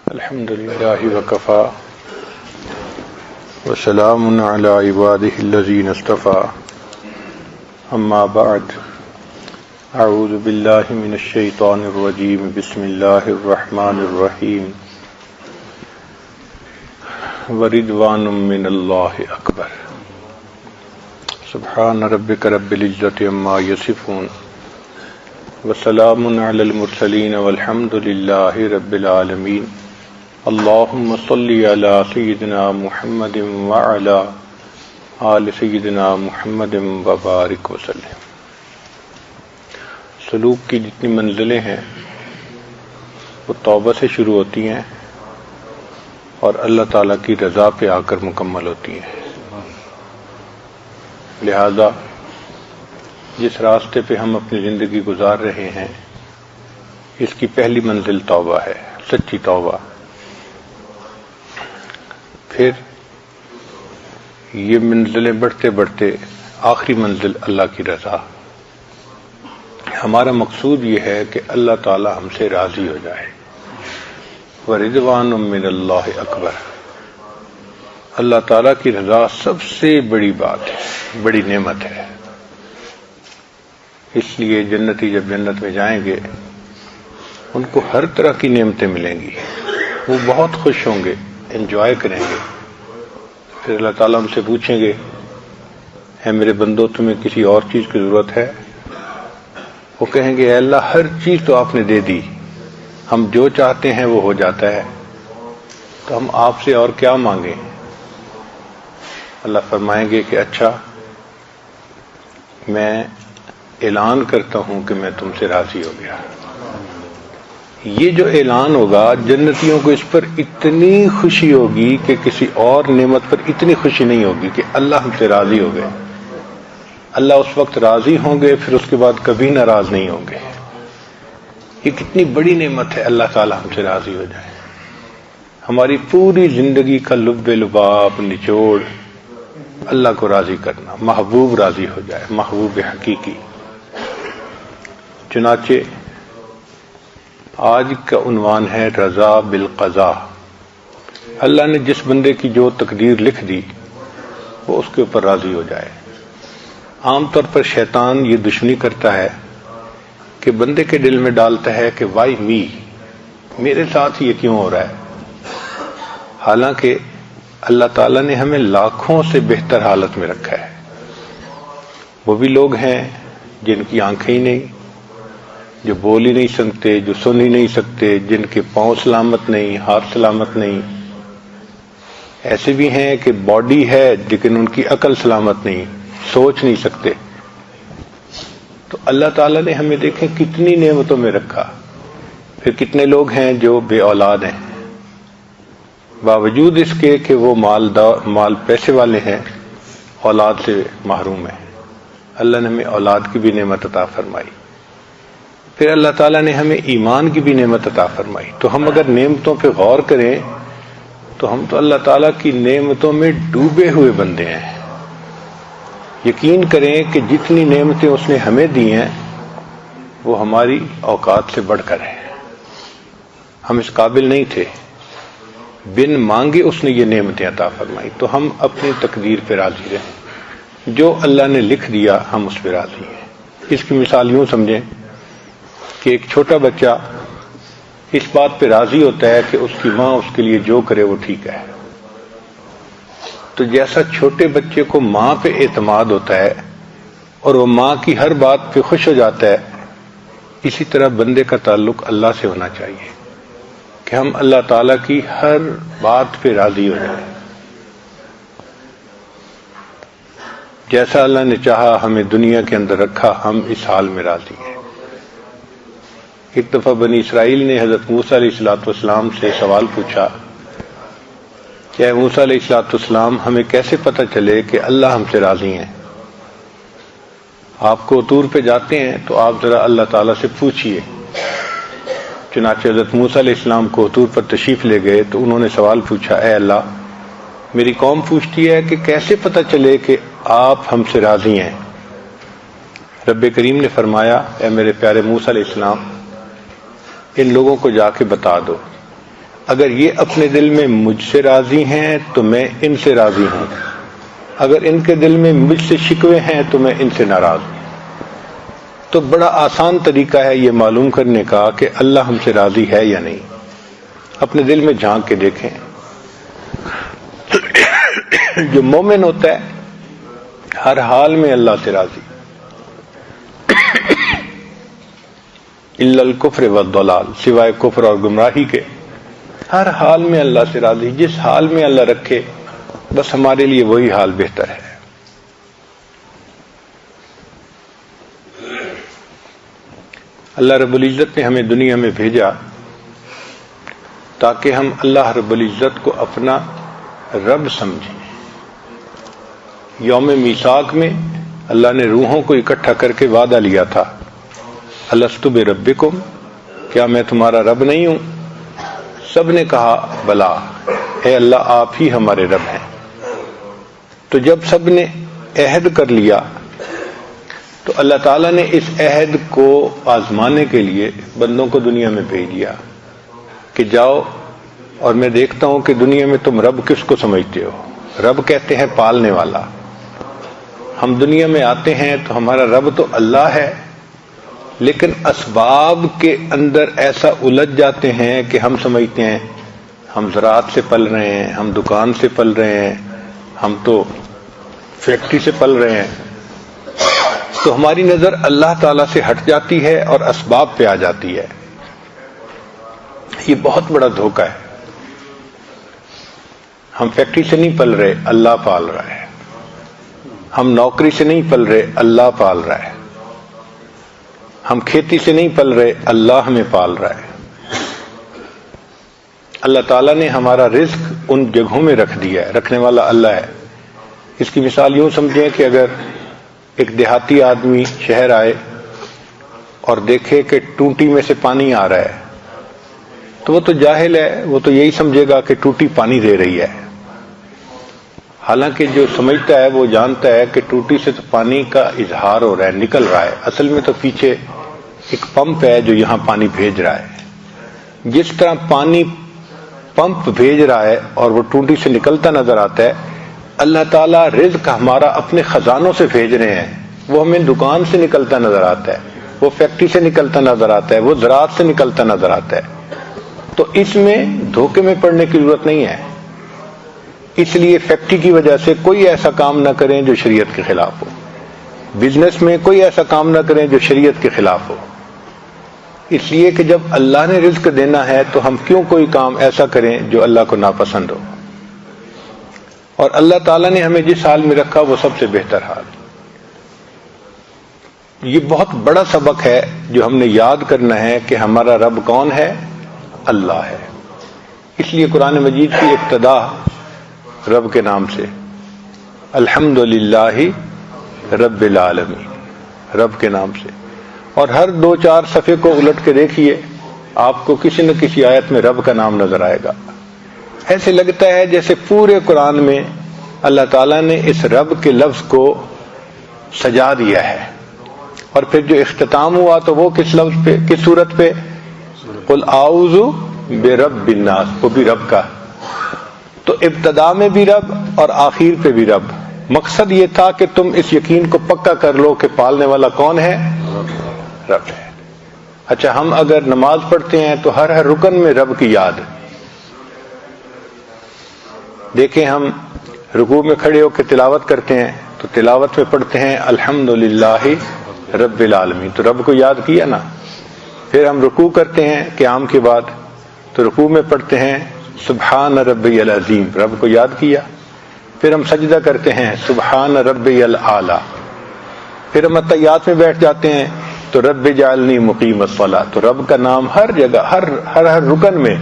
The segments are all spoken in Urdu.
الحمد لله وكفى وسلام على عباده الذين اصطفى أما بعد أعوذ بالله من الشيطان الرجيم بسم الله الرحمن الرحيم ورضوان من الله أكبر سبحان ربك رب العزة عما يصفون وسلام على المرسلين والحمد لله رب العالمين اللهم صل على سيدنا محمد وعلى آل سيدنا محمد وبارك وسلم۔ سلوک کی جتنی منزلیں ہیں وہ توبہ سے شروع ہوتی ہیں اور اللہ تعالیٰ کی رضا پہ آ کر مکمل ہوتی ہیں۔ لہذا جس راستے پہ ہم اپنی زندگی گزار رہے ہیں اس کی پہلی منزل توبہ ہے، سچی توبہ۔ پھر یہ منزلیں بڑھتے بڑھتے آخری منزل اللہ کی رضا۔ ہمارا مقصود یہ ہے کہ اللہ تعالی ہم سے راضی ہو جائے۔ وَرِضْوَانٌ مِّنَ اللَّهِ أَكْبَرُ، اللہ تعالیٰ کی رضا سب سے بڑی بات ہے، بڑی نعمت ہے۔ اس لیے جنتی جب جنت میں جائیں گے ان کو ہر طرح کی نعمتیں ملیں گی، وہ بہت خوش ہوں گے، انجوائے کریں گے۔ پھر اللہ تعالیٰ ہم سے پوچھیں گے اے میرے بندو تمہیں کسی اور چیز کی ضرورت ہے؟ وہ کہیں گے اے اللہ ہر چیز تو آپ نے دے دی، ہم جو چاہتے ہیں وہ ہو جاتا ہے، تو ہم آپ سے اور کیا مانگیں؟ اللہ فرمائیں گے کہ اچھا میں اعلان کرتا ہوں کہ میں تم سے راضی ہو گیا۔ یہ جو اعلان ہوگا جنتیوں کو اس پر اتنی خوشی ہوگی کہ کسی اور نعمت پر اتنی خوشی نہیں ہوگی کہ اللہ ہم سے راضی ہو گئے۔ اللہ اس وقت راضی ہوں گے، پھر اس کے بعد کبھی ناراض نہیں ہوں گے۔ یہ کتنی بڑی نعمت ہے اللہ تعالی ہم سے راضی ہو جائے۔ ہماری پوری زندگی کا لب لباب نچوڑ اللہ کو راضی کرنا، محبوب راضی ہو جائے، محبوب حقیقی۔ چنانچہ آج کا عنوان ہے رضا بالقضاء۔ اللہ نے جس بندے کی جو تقدیر لکھ دی وہ اس کے اوپر راضی ہو جائے۔ عام طور پر شیطان یہ دشمنی کرتا ہے کہ بندے کے دل میں ڈالتا ہے کہ وائی می، میرے ساتھ یہ کیوں ہو رہا ہے؟ حالانکہ اللہ تعالیٰ نے ہمیں لاکھوں سے بہتر حالت میں رکھا ہے۔ وہ بھی لوگ ہیں جن کی آنکھیں ہی نہیں، جو بول ہی نہیں سکتے، جو سن ہی نہیں سکتے، جن کے پاؤں سلامت نہیں، ہاتھ سلامت نہیں۔ ایسے بھی ہیں کہ باڈی ہے لیکن ان کی عقل سلامت نہیں، سوچ نہیں سکتے۔ تو اللہ تعالیٰ نے ہمیں دیکھیں کتنی نعمتوں میں رکھا۔ پھر کتنے لوگ ہیں جو بے اولاد ہیں، باوجود اس کے کہ وہ مال پیسے والے ہیں، اولاد سے محروم ہیں۔ اللہ نے ہمیں اولاد کی بھی نعمت عطا فرمائی۔ پھر اللہ تعالیٰ نے ہمیں ایمان کی بھی نعمت عطا فرمائی۔ تو ہم اگر نعمتوں پہ غور کریں تو ہم تو اللہ تعالیٰ کی نعمتوں میں ڈوبے ہوئے بندے ہیں۔ یقین کریں کہ جتنی نعمتیں اس نے ہمیں دی ہیں وہ ہماری اوقات سے بڑھ کر ہیں۔ ہم اس قابل نہیں تھے، بن مانگے اس نے یہ نعمتیں عطا فرمائی۔ تو ہم اپنی تقدیر پہ راضی رہیں، جو اللہ نے لکھ دیا ہم اس پہ راضی ہیں۔ اس کی مثال یوں سمجھیں کہ ایک چھوٹا بچہ اس بات پہ راضی ہوتا ہے کہ اس کی ماں اس کے لیے جو کرے وہ ٹھیک ہے۔ تو جیسا چھوٹے بچے کو ماں پہ اعتماد ہوتا ہے اور وہ ماں کی ہر بات پہ خوش ہو جاتا ہے، اسی طرح بندے کا تعلق اللہ سے ہونا چاہیے کہ ہم اللہ تعالیٰ کی ہر بات پہ راضی ہو جائیں۔ جیسا اللہ نے چاہا ہمیں دنیا کے اندر رکھا، ہم اس حال میں راضی ہیں۔ ایک دفعہ بنی اسرائیل نے حضرت موسیٰ علیہ السلام سے سوال پوچھا کہ اے موسیٰ علیہ السلام ہمیں کیسے پتہ چلے کہ اللہ ہم سے راضی ہیں؟ آپ کو طور پہ جاتے ہیں تو آپ ذرا اللہ تعالیٰ سے پوچھئے۔ چنانچہ حضرت موسیٰ علیہ السلام کو طور پر تشریف لے گئے تو انہوں نے سوال پوچھا اے اللہ میری قوم پوچھتی ہے کہ کیسے پتہ چلے کہ آپ ہم سے راضی ہیں؟ رب کریم نے فرمایا اے میرے پیارے موسیٰ علیہ السلام ان لوگوں کو جا کے بتا دو اگر یہ اپنے دل میں مجھ سے راضی ہیں تو میں ان سے راضی ہوں، اگر ان کے دل میں مجھ سے شکوے ہیں تو میں ان سے ناراض ہوں۔ تو بڑا آسان طریقہ ہے یہ معلوم کرنے کا کہ اللہ ہم سے راضی ہے یا نہیں۔ اپنے دل میں جھانک کے دیکھیں۔ جو مومن ہوتا ہے ہر حال میں اللہ سے راضی، الا الکفر والضلال، سوائے کفر اور گمراہی کے ہر حال میں اللہ سے راضی۔ جس حال میں اللہ رکھے بس ہمارے لیے وہی حال بہتر ہے۔ اللہ رب العزت نے ہمیں دنیا میں بھیجا تاکہ ہم اللہ رب العزت کو اپنا رب سمجھیں۔ یوم میثاق میں اللہ نے روحوں کو اکٹھا کر کے وعدہ لیا تھا، الست بربکم، کیا میں تمہارا رب نہیں ہوں؟ سب نے کہا بلا، اے اللہ آپ ہی ہمارے رب ہیں۔ تو جب سب نے عہد کر لیا تو اللہ تعالیٰ نے اس عہد کو آزمانے کے لیے بندوں کو دنیا میں بھیج دیا کہ جاؤ اور میں دیکھتا ہوں کہ دنیا میں تم رب کس کو سمجھتے ہو۔ رب کہتے ہیں پالنے والا۔ ہم دنیا میں آتے ہیں تو ہمارا رب تو اللہ ہے، لیکن اسباب کے اندر ایسا الجھ جاتے ہیں کہ ہم سمجھتے ہیں ہم زراعت سے پل رہے ہیں، ہم دکان سے پل رہے ہیں، ہم تو فیکٹری سے پل رہے ہیں۔ تو ہماری نظر اللہ تعالیٰ سے ہٹ جاتی ہے اور اسباب پہ آ جاتی ہے۔ یہ بہت بڑا دھوکہ ہے۔ ہم فیکٹری سے نہیں پل رہے، اللہ پال رہا ہے۔ ہم نوکری سے نہیں پل رہے، اللہ پال رہا ہے۔ ہم کھیتی سے نہیں پل رہے، اللہ ہمیں پال رہا ہے۔ اللہ تعالیٰ نے ہمارا رزق ان جگہوں میں رکھ دیا ہے، رکھنے والا اللہ ہے۔ اس کی مثال یوں سمجھیں کہ اگر ایک دیہاتی آدمی شہر آئے اور دیکھے کہ ٹوٹی میں سے پانی آ رہا ہے تو وہ تو جاہل ہے، وہ تو یہی سمجھے گا کہ ٹوٹی پانی دے رہی ہے۔ حالانکہ جو سمجھتا ہے وہ جانتا ہے کہ ٹوٹی سے تو پانی کا اظہار ہو رہا ہے، نکل رہا ہے، اصل میں تو پیچھے ایک پمپ ہے جو یہاں پانی بھیج رہا ہے۔ جس طرح پانی پمپ بھیج رہا ہے اور وہ ٹوٹی سے نکلتا نظر آتا ہے، اللہ تعالیٰ رزق ہمارا اپنے خزانوں سے بھیج رہے ہیں۔ وہ ہمیں دکان سے نکلتا نظر آتا ہے، وہ فیکٹری سے نکلتا نظر آتا ہے، وہ زراعت سے نکلتا نظر آتا ہے۔ تو اس میں دھوکے میں پڑنے کی ضرورت نہیں ہے۔ اس لیے فیکٹری کی وجہ سے کوئی ایسا کام نہ کریں جو شریعت کے خلاف ہو، بزنس میں کوئی ایسا کام نہ کریں جو شریعت کے خلاف ہو۔ اس لیے کہ جب اللہ نے رزق دینا ہے تو ہم کیوں کوئی کام ایسا کریں جو اللہ کو ناپسند ہو۔ اور اللہ تعالیٰ نے ہمیں جس حال میں رکھا وہ سب سے بہتر حال۔ یہ بہت بڑا سبق ہے جو ہم نے یاد کرنا ہے کہ ہمارا رب کون ہے؟ اللہ ہے۔ اس لیے قرآن مجید کی ابتدا رب کے نام سے، الحمدللہ رب العالمین، رب کے نام سے۔ اور ہر 2-4 صفحے کو الٹ کے دیکھیے، آپ کو کسی نہ کسی آیت میں رب کا نام نظر آئے گا۔ ایسے لگتا ہے جیسے پورے قرآن میں اللہ تعالیٰ نے اس رب کے لفظ کو سجا دیا ہے۔ اور پھر جو اختتام ہوا تو وہ کس لفظ پہ، کس صورت پہ؟ قل اعوذ برب الناس، وہ بھی رب کا۔ تو ابتدا میں بھی رب اور آخر پہ بھی رب۔ مقصد یہ تھا کہ تم اس یقین کو پکا کر لو کہ پالنے والا کون ہے؟ رب ہے۔ اچھا، ہم اگر نماز پڑھتے ہیں تو ہر رکن میں رب کی یاد۔ دیکھیں، ہم رکوع میں کھڑے ہو کے تلاوت کرتے ہیں تو تلاوت میں پڑھتے ہیں الحمدللہ رب العالمین، تو رب کو یاد کیا نا۔ پھر ہم رکوع کرتے ہیں قیام کے بعد تو رکوع میں پڑھتے ہیں سبحان ربی العظیم، رب کو یاد کیا۔ پھر ہم سجدہ کرتے ہیں سبحان ربی الاعلی۔ پھر ہم اتحیات میں بیٹھ جاتے ہیں تو رب جعلنی مقیم الصلاۃ، تو رب کا نام ہر جگہ، ہر رکن میں۔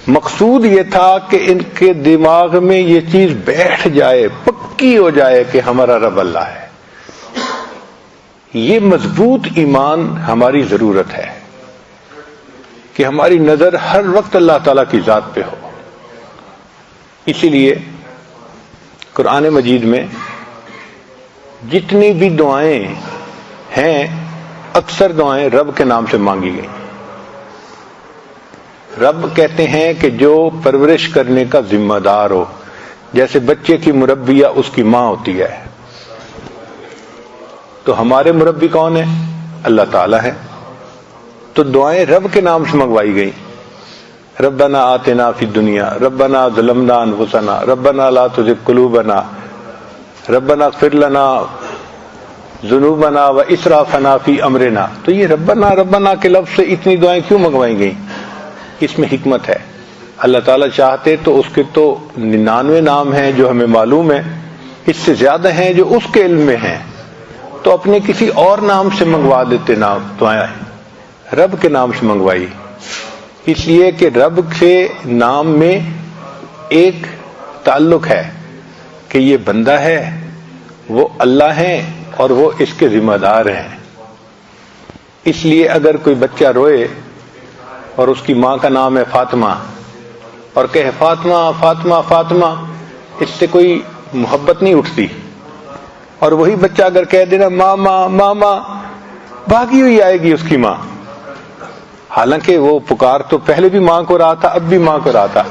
مقصود یہ تھا کہ ان کے دماغ میں یہ چیز بیٹھ جائے، پکی ہو جائے کہ ہمارا رب اللہ ہے۔ یہ مضبوط ایمان ہماری ضرورت ہے کہ ہماری نظر ہر وقت اللہ تعالیٰ کی ذات پہ ہو۔ اسی لیے قرآن مجید میں جتنی بھی دعائیں ہیں، اکثر دعائیں رب کے نام سے مانگی گئی۔ رب کہتے ہیں کہ جو پرورش کرنے کا ذمہ دار ہو، جیسے بچے کی مربیہ اس کی ماں ہوتی ہے، تو ہمارے مربی کون ہے؟ اللہ تعالیٰ ہے. تو دعائیں رب کے نام سے منگوائی گئیں. ربنا آتنا فی الدنیا، ربنا ظلمنا انفسنا، ربنا لا تزغ قلوبنا، ربنا اغفر لنا ذنوبنا و اسرافنا فی امرنا. تو یہ ربنا ربنا کے لفظ سے اتنی دعائیں کیوں منگوائی گئیں؟ اس میں حکمت ہے. اللہ تعالیٰ چاہتے تو اس کے تو 99 نام ہیں جو ہمیں معلوم ہیں، اس سے زیادہ ہیں جو اس کے علم میں ہیں، تو اپنے کسی اور نام سے منگوا دیتے نام دعائیں. رب کے نام سے منگوائی اس لیے کہ رب کے نام میں ایک تعلق ہے کہ یہ بندہ ہے، وہ اللہ ہیں اور وہ اس کے ذمہ دار ہیں. اس لیے اگر کوئی بچہ روئے اور اس کی ماں کا نام ہے فاطمہ اور کہے فاطمہ فاطمہ فاطمہ، اس سے کوئی محبت نہیں اٹھتی. اور وہی بچہ اگر کہہ دینا ماما ماما، بھاگی ہوئی آئے گی اس کی ماں، حالانکہ وہ پکار تو پہلے بھی ماں کو رہا تھا، اب بھی ماں کو رہا تھا،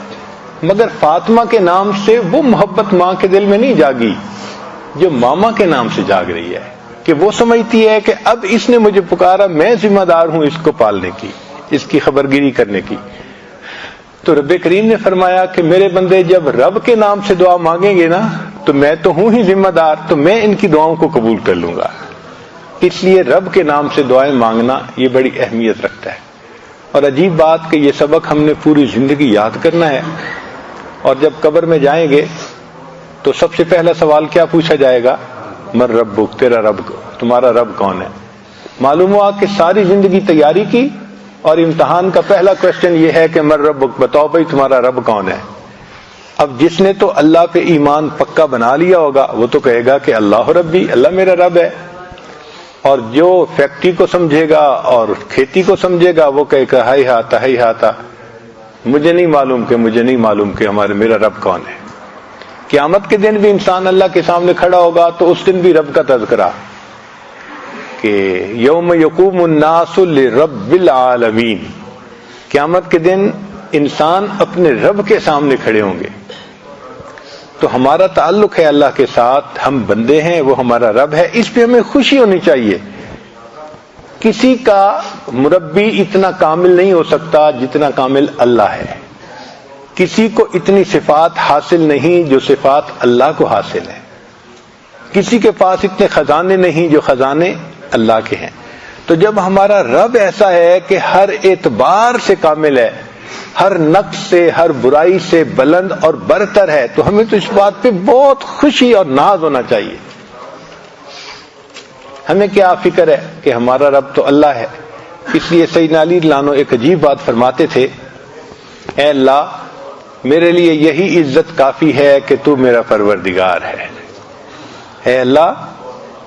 مگر فاطمہ کے نام سے وہ محبت ماں کے دل میں نہیں جاگی جو ماما کے نام سے جاگ رہی ہے، کہ وہ سمجھتی ہے کہ اب اس نے مجھے پکارا، میں ذمہ دار ہوں اس کو پالنے کی، اس کی خبرگیری کرنے کی. تو رب کریم نے فرمایا کہ میرے بندے جب رب کے نام سے دعا مانگیں گے نا تو میں تو ہوں ہی ذمہ دار، تو میں ان کی دعاؤں کو قبول کر لوں گا. اس لیے رب کے نام سے دعائیں مانگنا یہ بڑی اہمیت رکھتا ہے. اور عجیب بات کہ یہ سبق ہم نے پوری زندگی یاد کرنا ہے، اور جب قبر میں جائیں گے تو سب سے پہلا سوال کیا پوچھا جائے گا؟ من ربک، تیرا رب، تمہارا رب کون ہے؟ معلوم ہوا کہ ساری زندگی تیاری کی اور امتحان کا پہلا کوشچن یہ ہے کہ من ربک، بتاؤ بھائی تمہارا رب کون ہے. اب جس نے تو اللہ پہ ایمان پکا بنا لیا ہوگا وہ تو کہے گا کہ اللہ ربی، اللہ میرا رب ہے. اور جو فیکٹری کو سمجھے گا اور کھیتی کو سمجھے گا وہ کہے گا ہائی ہاتا، مجھے نہیں معلوم کہ میرا رب کون ہے. قیامت کے دن بھی انسان اللہ کے سامنے کھڑا ہوگا تو اس دن بھی رب کا تذکرہ کہ یوم یقوم الناس لرب العالمین، قیامت کے دن انسان اپنے رب کے سامنے کھڑے ہوں گے. تو ہمارا تعلق ہے اللہ کے ساتھ، ہم بندے ہیں، وہ ہمارا رب ہے، اس پہ ہمیں خوشی ہونی چاہیے. کسی کا مربی اتنا کامل نہیں ہو سکتا جتنا کامل اللہ ہے. کسی کو اتنی صفات حاصل نہیں جو صفات اللہ کو حاصل ہے. کسی کے پاس اتنے خزانے نہیں جو خزانے اللہ کے ہیں. تو جب ہمارا رب ایسا ہے کہ ہر اعتبار سے کامل ہے، ہر نقص سے، ہر برائی سے بلند اور برتر ہے، تو ہمیں تو اس بات پہ بہت خوشی اور ناز ہونا چاہیے. ہمیں کیا فکر ہے کہ ہمارا رب تو اللہ ہے. اس لیے سیدنا علی لانو ایک عجیب بات فرماتے تھے، اے اللہ میرے لیے یہی عزت کافی ہے کہ تو میرا پروردگار ہے. اے اللہ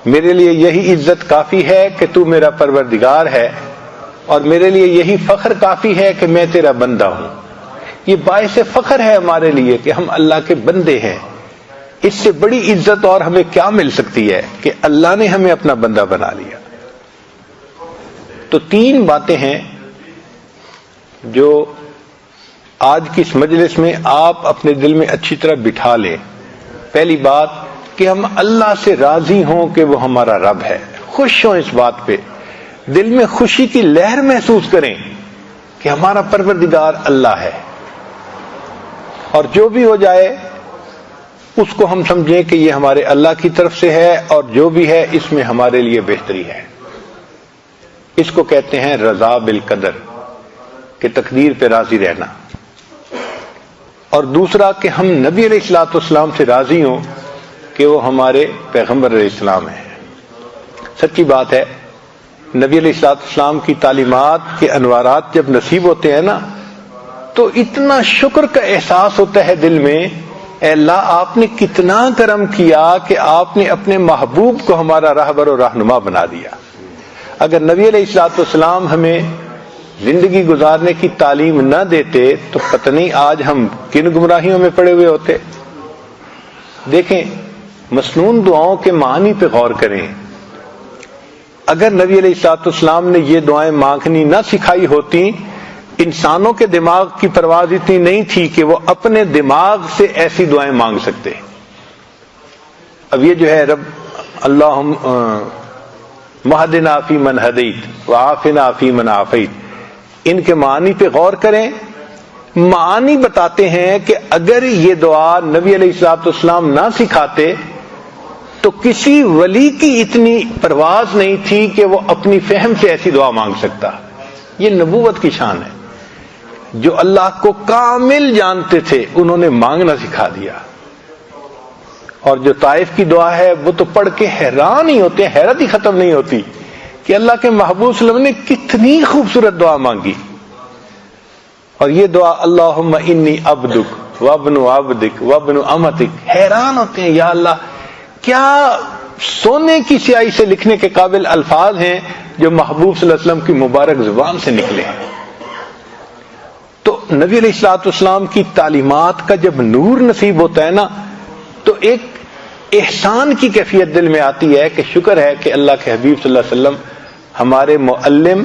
میرے لیے یہی عزت کافی ہے کہ تو میرا پروردگار ہے، اور میرے لیے یہی فخر کافی ہے کہ میں تیرا بندہ ہوں. یہ باعث فخر ہے ہمارے لیے کہ ہم اللہ کے بندے ہیں. اس سے بڑی عزت اور ہمیں کیا مل سکتی ہے کہ اللہ نے ہمیں اپنا بندہ بنا لیا. تو 3 باتیں ہیں جو آج کی اس مجلس میں آپ اپنے دل میں اچھی طرح بٹھا لیں. پہلی بات کہ ہم اللہ سے راضی ہوں کہ وہ ہمارا رب ہے، خوش ہوں اس بات پہ، دل میں خوشی کی لہر محسوس کریں کہ ہمارا پروردگار اللہ ہے. اور جو بھی ہو جائے اس کو ہم سمجھیں کہ یہ ہمارے اللہ کی طرف سے ہے، اور جو بھی ہے اس میں ہمارے لیے بہتری ہے. اس کو کہتے ہیں رضا بالقدر، کہ تقدیر پہ راضی رہنا. اور دوسرا کہ ہم نبی علیہ الصلوۃ والسلام سے راضی ہوں کہ وہ ہمارے پیغمبر علیہ السلام ہیں. سچی بات ہے، نبی علیہ الصلوۃ والسلام کی تعلیمات کے انوارات جب نصیب ہوتے ہیں نا تو اتنا شکر کا احساس ہوتا ہے دل میں، اے اللہ آپ نے کتنا کرم کیا کہ آپ نے اپنے محبوب کو ہمارا راہبر و رہنما بنا دیا. اگر نبی علیہ الصلوۃ والسلام ہمیں زندگی گزارنے کی تعلیم نہ دیتے تو پتہ نہیں آج ہم کن گمراہیوں میں پڑے ہوئے ہوتے. دیکھیں مسنون دعاؤں کے معنی پہ غور کریں. اگر نبی علیہ الصلوۃ والسلام نے یہ دعائیں مانگنی نہ سکھائی ہوتی انسانوں کے دماغ کی پرواز اتنی نہیں تھی کہ وہ اپنے دماغ سے ایسی دعائیں مانگ سکتے. اب یہ جو ہے رب اللہم مہدنا فی من ہدیت وعافنا فی من عافیت، ان کے معنی پہ غور کریں. معانی بتاتے ہیں کہ اگر یہ دعا نبی علیہ الصلوۃ والسلام نہ سکھاتے تو کسی ولی کی اتنی پرواز نہیں تھی کہ وہ اپنی فہم سے ایسی دعا مانگ سکتا. یہ نبوت کی شان ہے. جو اللہ کو کامل جانتے تھے انہوں نے مانگنا سکھا دیا. اور جو طائف کی دعا ہے وہ تو پڑھ کے حیران ہی ہوتے ہیں، حیرت ہی ختم نہیں ہوتی کہ اللہ کے محبوب صلی اللہ علیہ وسلم نے کتنی خوبصورت دعا مانگی. اور یہ دعا اللہم انی عبدک وابن عبدک وابن امتک، حیران ہوتے ہیں یا اللہ کیا سونے کی سیاہی سے لکھنے کے قابل الفاظ ہیں جو محبوب صلی اللہ علیہ وسلم کی مبارک زبان سے نکلے ہیں. تو نبی علیہ الصلوۃ والسلام کی تعلیمات کا جب نور نصیب ہوتا ہے نا تو ایک احسان کی کیفیت دل میں آتی ہے کہ شکر ہے کہ اللہ کے حبیب صلی اللہ علیہ وسلم ہمارے معلم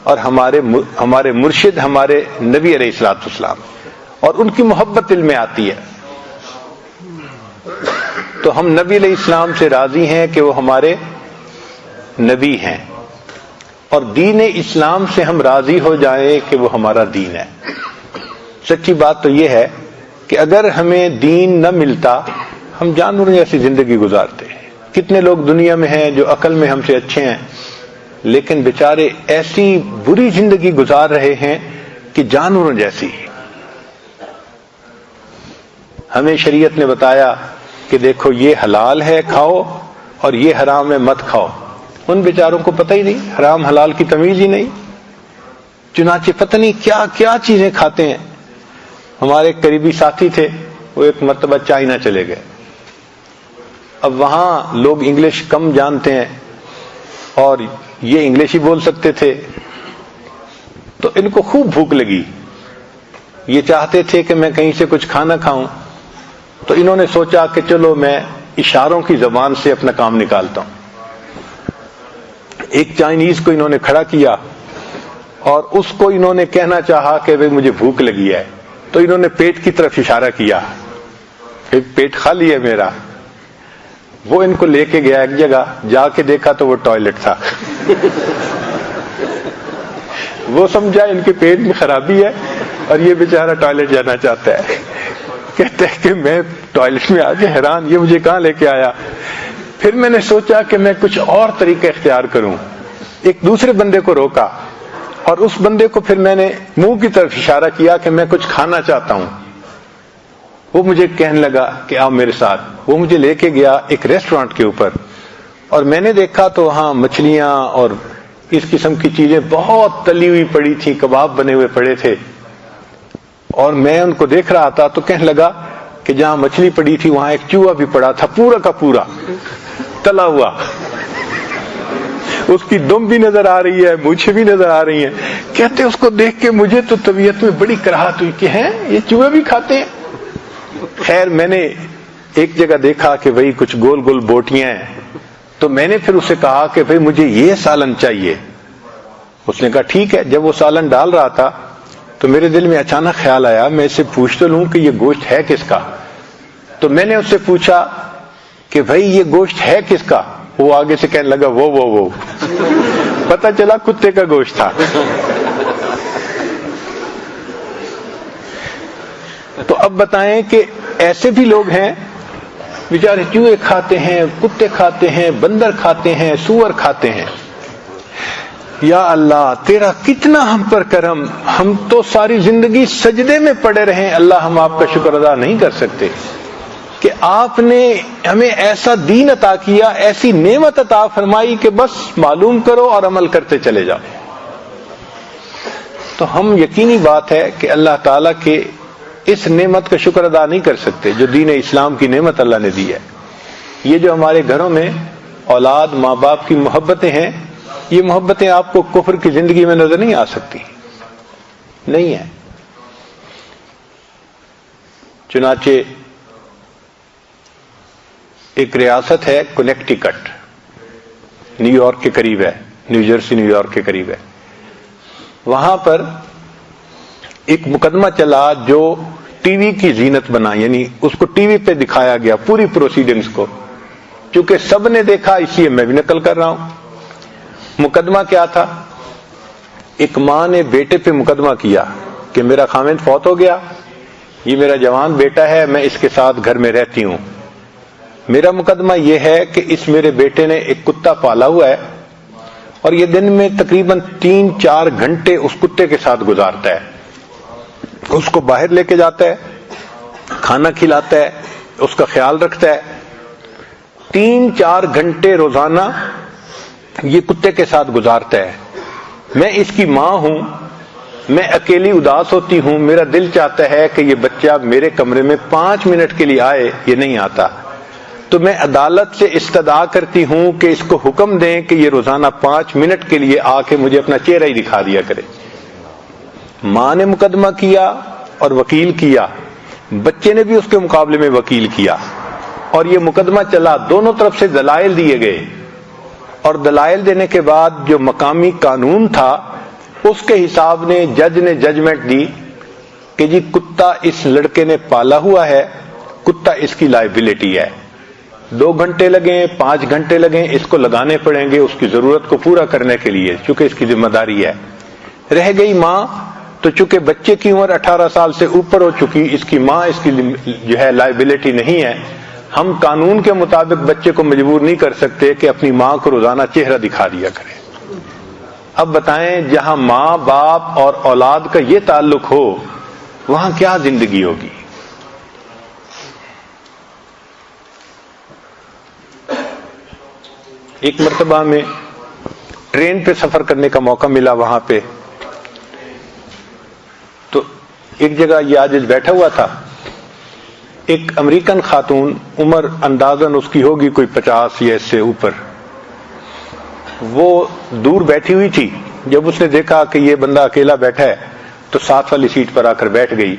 اور ہمارے مرشد ہمارے نبی علیہ الصلوۃ والسلام، اور ان کی محبت دل میں آتی ہے. تو ہم نبی علیہ السلام سے راضی ہیں کہ وہ ہمارے نبی ہیں، اور دین اسلام سے ہم راضی ہو جائیں کہ وہ ہمارا دین ہے. سچی بات تو یہ ہے کہ اگر ہمیں دین نہ ملتا ہم جانوروں جیسی زندگی گزارتے ہیں. کتنے لوگ دنیا میں ہیں جو عقل میں ہم سے اچھے ہیں لیکن بیچارے ایسی بری زندگی گزار رہے ہیں کہ جانوروں جیسی. ہمیں شریعت نے بتایا کہ دیکھو یہ حلال ہے کھاؤ اور یہ حرام ہے مت کھاؤ. ان بیچاروں کو پتہ ہی نہیں، حرام حلال کی تمیز ہی نہیں، چنانچہ پتہ نہیں کیا کیا چیزیں کھاتے ہیں. ہمارے ایک قریبی ساتھی تھے، وہ ایک مرتبہ چائنا چلے گئے. اب وہاں لوگ انگلش کم جانتے ہیں اور یہ انگلش ہی بول سکتے تھے، تو ان کو خوب بھوک لگی. یہ چاہتے تھے کہ میں کہیں سے کچھ کھانا کھاؤں، تو انہوں نے سوچا کہ چلو میں اشاروں کی زبان سے اپنا کام نکالتا ہوں. ایک چائنیز کو انہوں نے کھڑا کیا اور اس کو انہوں نے کہنا چاہا کہ بھئی مجھے بھوک لگی ہے، تو انہوں نے پیٹ کی طرف اشارہ کیا کہ پیٹ خالی ہے میرا. وہ ان کو لے کے گیا ایک جگہ، جا کے دیکھا تو وہ ٹوائلٹ تھا. وہ سمجھا ان کے پیٹ میں خرابی ہے اور یہ بیچارہ ٹوائلٹ جانا چاہتا ہے. کہتے ہیں کہ میں ٹوائلٹ میں آ کے حیران، یہ مجھے کہاں لے کے آیا. پھر میں نے سوچا کہ میں کچھ اور طریقہ اختیار کروں. ایک دوسرے بندے کو روکا اور اس بندے کو پھر میں نے منہ کی طرف اشارہ کیا کہ میں کچھ کھانا چاہتا ہوں. وہ مجھے کہنے لگا کہ آؤ میرے ساتھ. وہ مجھے لے کے گیا ایک ریسٹورانٹ کے اوپر، اور میں نے دیکھا تو وہاں مچھلیاں اور اس قسم کی چیزیں بہت تلی ہوئی پڑی تھیں، کباب بنے ہوئے پڑے تھے. اور میں ان کو دیکھ رہا تھا تو کہنے لگا کہ جہاں مچھلی پڑی تھی وہاں ایک چوہا بھی پڑا تھا، پورا کا پورا تلا ہوا. اس کی دم بھی نظر آ رہی ہے، مونچھیں بھی نظر آ رہی ہیں. کہتے اس کو دیکھ کے مجھے تو طبیعت میں بڑی کراہت ہوئی کہ ہیں یہ چوہے بھی کھاتے ہیں. خیر میں نے ایک جگہ دیکھا کہ بھئی کچھ گول گول بوٹیاں ہیں، تو میں نے پھر اسے کہا کہ بھئی مجھے یہ سالن چاہیے. اس نے کہا ٹھیک ہے. جب وہ سالن ڈال رہا تھا تو میرے دل میں اچانک خیال آیا میں اس سے پوچھ تو لوں کہ یہ گوشت ہے کس کا. تو میں نے اس سے پوچھا کہ بھئی یہ گوشت ہے کس کا. وہ آگے سے کہنے لگا وہ پتہ چلا کتے کا گوشت تھا. تو اب بتائیں کہ ایسے بھی لوگ ہیں بیچارے چوہے کھاتے ہیں، کتے کھاتے ہیں، بندر کھاتے ہیں، سور کھاتے ہیں. یا اللہ تیرا کتنا ہم پر کرم، ہم تو ساری زندگی سجدے میں پڑے رہے. اللہ ہم آپ کا شکر ادا نہیں کر سکتے کہ آپ نے ہمیں ایسا دین عطا کیا، ایسی نعمت عطا فرمائی کہ بس معلوم کرو اور عمل کرتے چلے جاؤ. تو ہم یقینی بات ہے کہ اللہ تعالیٰ کے اس نعمت کا شکر ادا نہیں کر سکتے جو دین اسلام کی نعمت اللہ نے دی ہے. یہ جو ہمارے گھروں میں اولاد ماں باپ کی محبتیں ہیں، یہ محبتیں آپ کو کفر کی زندگی میں نظر نہیں آ سکتی، نہیں ہے. چنانچہ ایک ریاست ہے کنیکٹیکٹ، نیو یارک کے قریب ہے، نیو جرسی نیو یارک کے قریب ہے. وہاں پر ایک مقدمہ چلا جو ٹی وی کی زینت بنا، یعنی اس کو ٹی وی پہ دکھایا گیا پوری پروسیڈنگز کو، چونکہ سب نے دیکھا اس لیے میں بھی نقل کر رہا ہوں۔ مقدمہ کیا تھا؟ ایک ماں نے بیٹے پہ مقدمہ کیا کہ میرا خاوند فوت ہو گیا، یہ میرا جوان بیٹا ہے، میں اس کے ساتھ گھر میں رہتی ہوں، میرا مقدمہ یہ ہے کہ اس میرے بیٹے نے ایک کتا پالا ہوا ہے اور یہ دن میں تقریباً 3-4 گھنٹے اس کتے کے ساتھ گزارتا ہے، اس کو باہر لے کے جاتا ہے، کھانا کھلاتا ہے، اس کا خیال رکھتا ہے، 3-4 گھنٹے روزانہ یہ کتے کے ساتھ گزارتا ہے۔ میں اس کی ماں ہوں، میں اکیلی اداس ہوتی ہوں، میرا دل چاہتا ہے کہ یہ بچہ میرے کمرے میں 5 منٹ کے لیے آئے، یہ نہیں آتا، تو میں عدالت سے استدعا کرتی ہوں کہ اس کو حکم دیں کہ یہ روزانہ 5 منٹ کے لیے آ کے مجھے اپنا چہرہ ہی دکھا دیا کرے۔ ماں نے مقدمہ کیا اور وکیل کیا، بچے نے بھی اس کے مقابلے میں وکیل کیا، اور یہ مقدمہ چلا، دونوں طرف سے دلائل دیے گئے، اور دلائل دینے کے بعد جو مقامی قانون تھا اس کے حساب نے جج نے ججمنٹ دی کہ جی کتا اس لڑکے نے پالا ہوا ہے، کتا اس کی لائبلٹی ہے، 2 گھنٹے لگیں 5 گھنٹے لگیں اس کو لگانے پڑیں گے اس کی ضرورت کو پورا کرنے کے لیے، چونکہ اس کی ذمہ داری ہے۔ رہ گئی ماں، تو چونکہ بچے کی عمر 18 سال سے اوپر ہو چکی، اس کی ماں اس کی جو ہے لائبلٹی نہیں ہے، ہم قانون کے مطابق بچے کو مجبور نہیں کر سکتے کہ اپنی ماں کو روزانہ چہرہ دکھا دیا کرے۔ اب بتائیں جہاں ماں باپ اور اولاد کا یہ تعلق ہو وہاں کیا زندگی ہوگی؟ ایک مرتبہ میں ٹرین پہ سفر کرنے کا موقع ملا، وہاں پہ تو ایک جگہ یہ عاجز بیٹھا ہوا تھا، ایک امریکن خاتون، عمر اندازاً اس کی ہوگی کوئی 50 یا اس سے اوپر، وہ دور بیٹھی ہوئی تھی۔ جب اس نے دیکھا کہ یہ بندہ اکیلا بیٹھا ہے تو ساتھ والی سیٹ پر آ کر بیٹھ گئی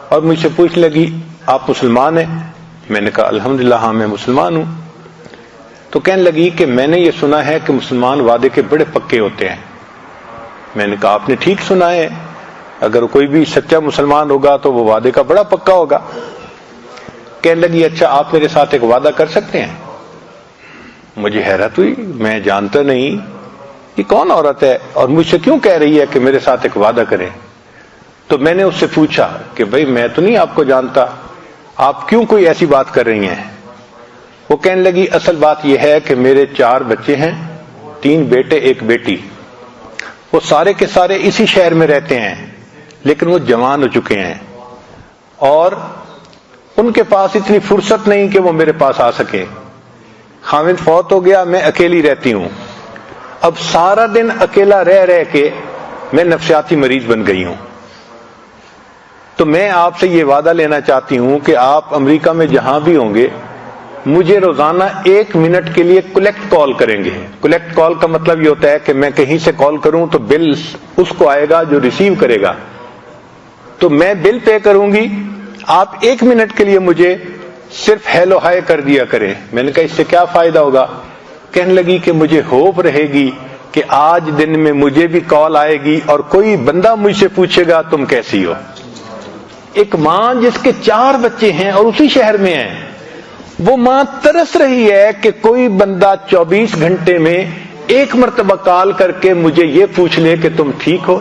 اور مجھ سے پوچھنے لگی آپ مسلمان ہیں؟ میں نے کہا الحمدللہ ہاں میں مسلمان ہوں۔ تو کہنے لگی کہ میں نے یہ سنا ہے کہ مسلمان وعدے کے بڑے پکے ہوتے ہیں۔ میں نے کہا آپ نے ٹھیک سنا ہے، اگر کوئی بھی سچا مسلمان ہوگا تو وہ وعدے کا بڑا پکا ہوگا۔ کہنے لگی اچھا آپ میرے ساتھ ایک وعدہ کر سکتے ہیں؟ مجھے حیرت ہوئی، میں جانتا نہیں یہ کون عورت ہے اور مجھ سے کیوں کہہ رہی ہے کہ میرے ساتھ ایک وعدہ کریں۔ تو میں نے اس سے پوچھا کہ بھئی میں تو نہیں آپ کو جانتا، آپ کیوں کوئی ایسی بات کر رہی ہیں؟ وہ کہنے لگی اصل بات یہ ہے کہ میرے 4 بچے ہیں، 3 بیٹے 1 بیٹی، وہ سارے کے سارے اسی شہر میں رہتے ہیں لیکن وہ جوان ہو چکے ہیں اور ان کے پاس اتنی فرصت نہیں کہ وہ میرے پاس آ سکیں۔ خاوند فوت ہو گیا، میں اکیلی رہتی ہوں، اب سارا دن اکیلا رہ رہ کے میں نفسیاتی مریض بن گئی ہوں۔ تو میں آپ سے یہ وعدہ لینا چاہتی ہوں کہ آپ امریکہ میں جہاں بھی ہوں گے مجھے روزانہ 1 منٹ کے لیے کلیکٹ کال کریں گے۔ کلیکٹ کال کا مطلب یہ ہوتا ہے کہ میں کہیں سے کال کروں تو بل اس کو آئے گا جو ریسیو کرے گا، تو میں بل پے کروں گی، آپ 1 منٹ کے لیے مجھے صرف ہیلو ہائے کر دیا کریں۔ میں نے کہا اس سے کیا فائدہ ہوگا؟ کہنے لگی کہ مجھے ہوپ رہے گی کہ آج دن میں مجھے بھی کال آئے گی اور کوئی بندہ مجھ سے پوچھے گا تم کیسی ہو۔ ایک ماں جس کے 4 بچے ہیں اور اسی شہر میں ہیں، وہ ماں ترس رہی ہے کہ کوئی بندہ 24 گھنٹے میں 1 مرتبہ کال کر کے مجھے یہ پوچھ لے کہ تم ٹھیک ہو۔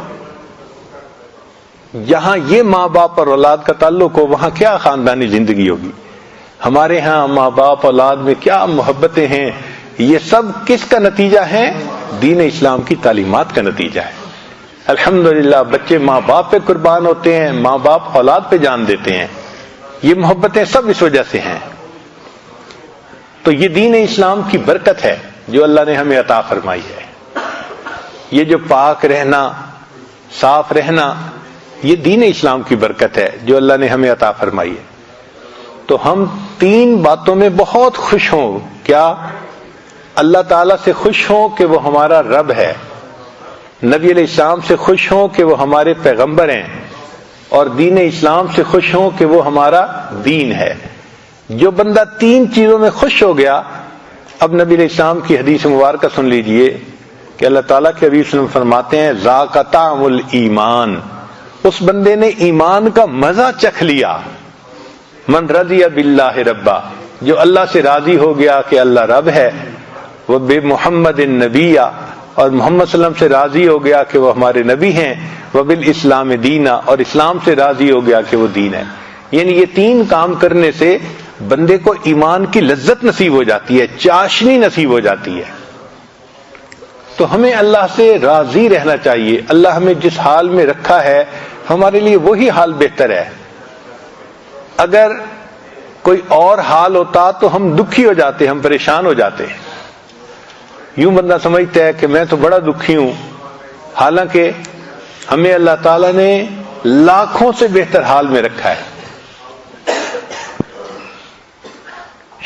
جہاں یہ ماں باپ اور اولاد کا تعلق ہو وہاں کیا خاندانی زندگی ہوگی؟ ہمارے ہاں ماں باپ اولاد میں کیا محبتیں ہیں، یہ سب کس کا نتیجہ ہے؟ دین اسلام کی تعلیمات کا نتیجہ ہے۔ الحمدللہ بچے ماں باپ پہ قربان ہوتے ہیں، ماں باپ اولاد پہ جان دیتے ہیں، یہ محبتیں سب اس وجہ سے ہیں۔ تو یہ دین اسلام کی برکت ہے جو اللہ نے ہمیں عطا فرمائی ہے۔ یہ جو پاک رہنا، صاف رہنا، یہ دین اسلام کی برکت ہے جو اللہ نے ہمیں عطا فرمائی ہے۔ تو ہم 3 باتوں میں بہت خوش ہوں۔ کیا؟ اللہ تعالیٰ سے خوش ہوں کہ وہ ہمارا رب ہے، نبی علیہ السلام سے خوش ہوں کہ وہ ہمارے پیغمبر ہیں، اور دین اسلام سے خوش ہوں کہ وہ ہمارا دین ہے۔ جو بندہ 3 چیزوں میں خوش ہو گیا، اب نبی علیہ السلام کی حدیث مبارکہ سن لیجئے کہ اللہ تعالیٰ کے حبیب صلی اللہ علیہ وسلم فرماتے ہیں ذاق طعم الایمان، اس بندے نے ایمان کا مزہ چکھ لیا. من رضی باللہ ربا، جو اللہ سے راضی ہو گیا کہ اللہ رب ہے، وہ بے محمد النبی، اور محمد صلی اللہ علیہ وسلم سے راضی ہو گیا کہ وہ ہمارے نبی ہیں، وبالاسلام دینا، اور اسلام سے راضی ہو گیا کہ وہ دین ہے. یعنی یہ تین کام کرنے سے بندے کو ایمان کی لذت نصیب ہو جاتی ہے، چاشنی نصیب ہو جاتی ہے. تو ہمیں اللہ سے راضی رہنا چاہیے. اللہ ہمیں جس حال میں رکھا ہے ہمارے لیے وہی حال بہتر ہے. اگر کوئی اور حال ہوتا تو ہم دکھی ہو جاتے، ہم پریشان ہو جاتے. یوں بندہ سمجھتا ہے کہ میں تو بڑا دکھی ہوں، حالانکہ ہمیں اللہ تعالیٰ نے لاکھوں سے بہتر حال میں رکھا ہے.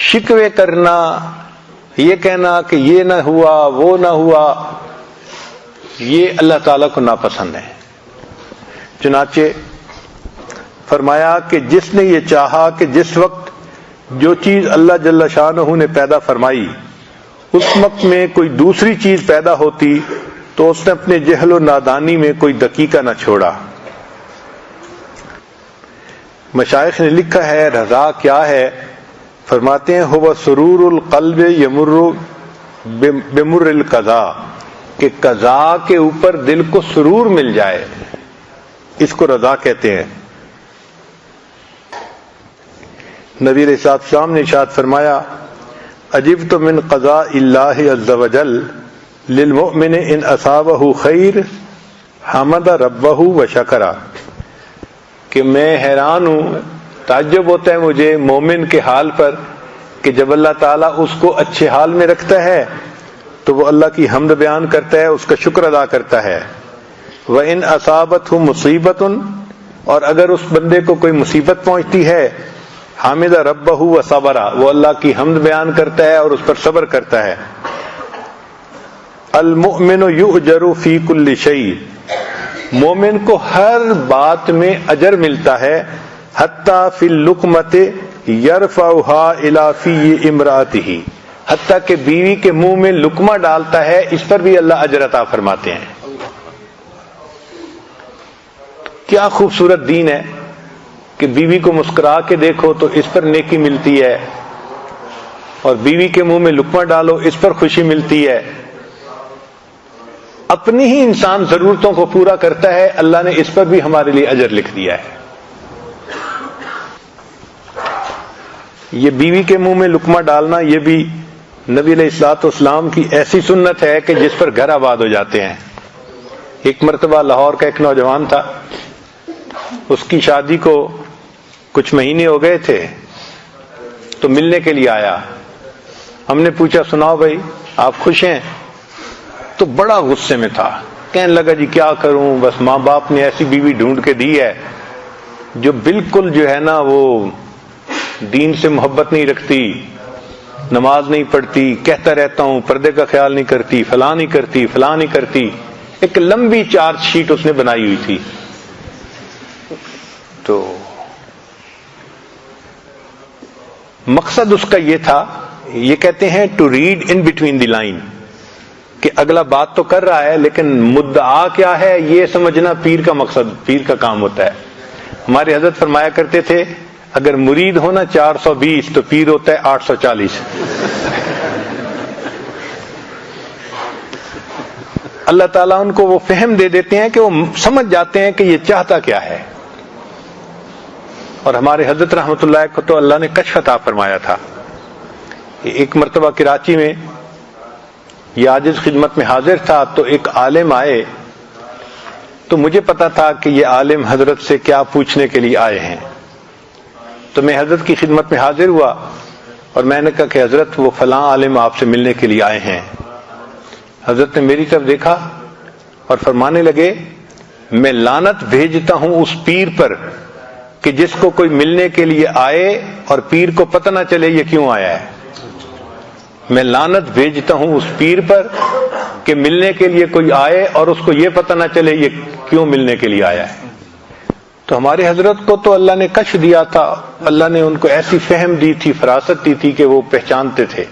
شکوے کرنا، یہ کہنا کہ یہ نہ ہوا وہ نہ ہوا، یہ اللہ تعالیٰ کو ناپسند ہے. چنانچہ فرمایا کہ جس نے یہ چاہا کہ جس وقت جو چیز اللہ جل شانہ نے پیدا فرمائی اس وقت میں کوئی دوسری چیز پیدا ہوتی تو اس نے اپنے جہل و نادانی میں کوئی دقیقہ نہ چھوڑا. مشائخ نے لکھا ہے رضا کیا ہے؟ فرماتے ہیں ہوا سرور القلب یمر بمر القضاء، کہ قضاء کے اوپر دل کو سرور مل جائے، اس کو رضا کہتے ہیں. نبی علیہ السلام نے ارشاد فرمایا عجبت من قضاء اللہ عز وجل للمؤمن ان اصابہ خیر حمد ربہ وشکرہ، کہ میں حیران ہوں، تعجب ہوتا ہے مجھے مومن کے حال پر کہ جب اللہ تعالیٰ اس کو اچھے حال میں رکھتا ہے تو وہ اللہ کی حمد بیان کرتا ہے، اس کا شکر ادا کرتا ہے. وَإِنْ أَصَابَتْهُ مُصِیبَةٌ، اور اگر اس بندے کو کوئی مصیبت پہنچتی ہے حامد ربہ وصبر، وہ اللہ کی حمد بیان کرتا ہے اور اس پر صبر کرتا ہے. المؤمن یؤجر فی کل شیء، مومن کو ہر بات میں اجر ملتا ہے. حتی فی اللقمۃ یرفعها الی فی امرأتہ، حتیٰ کہ بیوی کے منہ میں لقمہ ڈالتا ہے اس پر بھی اللہ اجر عطا فرماتے ہیں. کیا خوبصورت دین ہے کہ بیوی کو مسکرا کے دیکھو تو اس پر نیکی ملتی ہے، اور بیوی کے منہ میں لقمہ ڈالو اس پر خوشی ملتی ہے. اپنی ہی انسان ضرورتوں کو پورا کرتا ہے، اللہ نے اس پر بھی ہمارے لیے اجر لکھ دیا ہے. یہ بیوی کے منہ میں لقمہ ڈالنا یہ بھی نبی علیہ الصلوۃ والسلام کی ایسی سنت ہے کہ جس پر گھر آباد ہو جاتے ہیں. ایک مرتبہ لاہور کا ایک نوجوان تھا، اس کی شادی کو کچھ مہینے ہو گئے تھے تو ملنے کے لیے آیا. ہم نے پوچھا سناؤ بھائی آپ خوش ہیں؟ تو بڑا غصے میں تھا، کہنے لگا جی کیا کروں، بس ماں باپ نے ایسی بیوی ڈھونڈ کے دی ہے جو بالکل جو ہے نا وہ دین سے محبت نہیں رکھتی، نماز نہیں پڑھتی، کہتا رہتا ہوں پردے کا خیال نہیں کرتی، فلاں نہیں کرتی فلاں نہیں کرتی. ایک لمبی چارج شیٹ اس نے بنائی ہوئی تھی. تو مقصد اس کا یہ تھا، یہ کہتے ہیں to read in between the line, کہ اگلا بات تو کر رہا ہے لیکن مدعا کیا ہے یہ سمجھنا پیر کا مقصد، پیر کا کام ہوتا ہے. ہمارے حضرت فرمایا کرتے تھے اگر مرید ہونا 420 تو پیر ہوتا ہے 840. اللہ تعالیٰ ان کو وہ فہم دے دیتے ہیں کہ وہ سمجھ جاتے ہیں کہ یہ چاہتا کیا ہے. اور ہمارے حضرت رحمۃ اللہ کو تو اللہ نے کشف عطا فرمایا تھا. ایک مرتبہ کراچی میں یہ عاجز خدمت میں حاضر تھا تو ایک عالم آئے، تو مجھے پتا تھا کہ یہ عالم حضرت سے کیا پوچھنے کے لیے آئے ہیں. تو میں حضرت کی خدمت میں حاضر ہوا اور میں نے کہا کہ حضرت وہ فلاں عالم آپ سے ملنے کے لیے آئے ہیں. حضرت نے میری طرف دیکھا اور فرمانے لگے میں لعنت بھیجتا ہوں اس پیر پر کہ جس کو کوئی ملنے کے لیے آئے اور پیر کو پتہ نہ چلے یہ کیوں آیا ہے. میں لعنت بھیجتا ہوں اس پیر پر کہ ملنے کے لیے کوئی آئے اور اس کو یہ پتہ نہ چلے یہ کیوں ملنے کے لیے آیا ہے. تو ہمارے حضرت کو تو اللہ نے کشف دیا تھا، اللہ نے ان کو ایسی فہم دی تھی، فراست دی تھی کہ وہ پہچانتے تھے.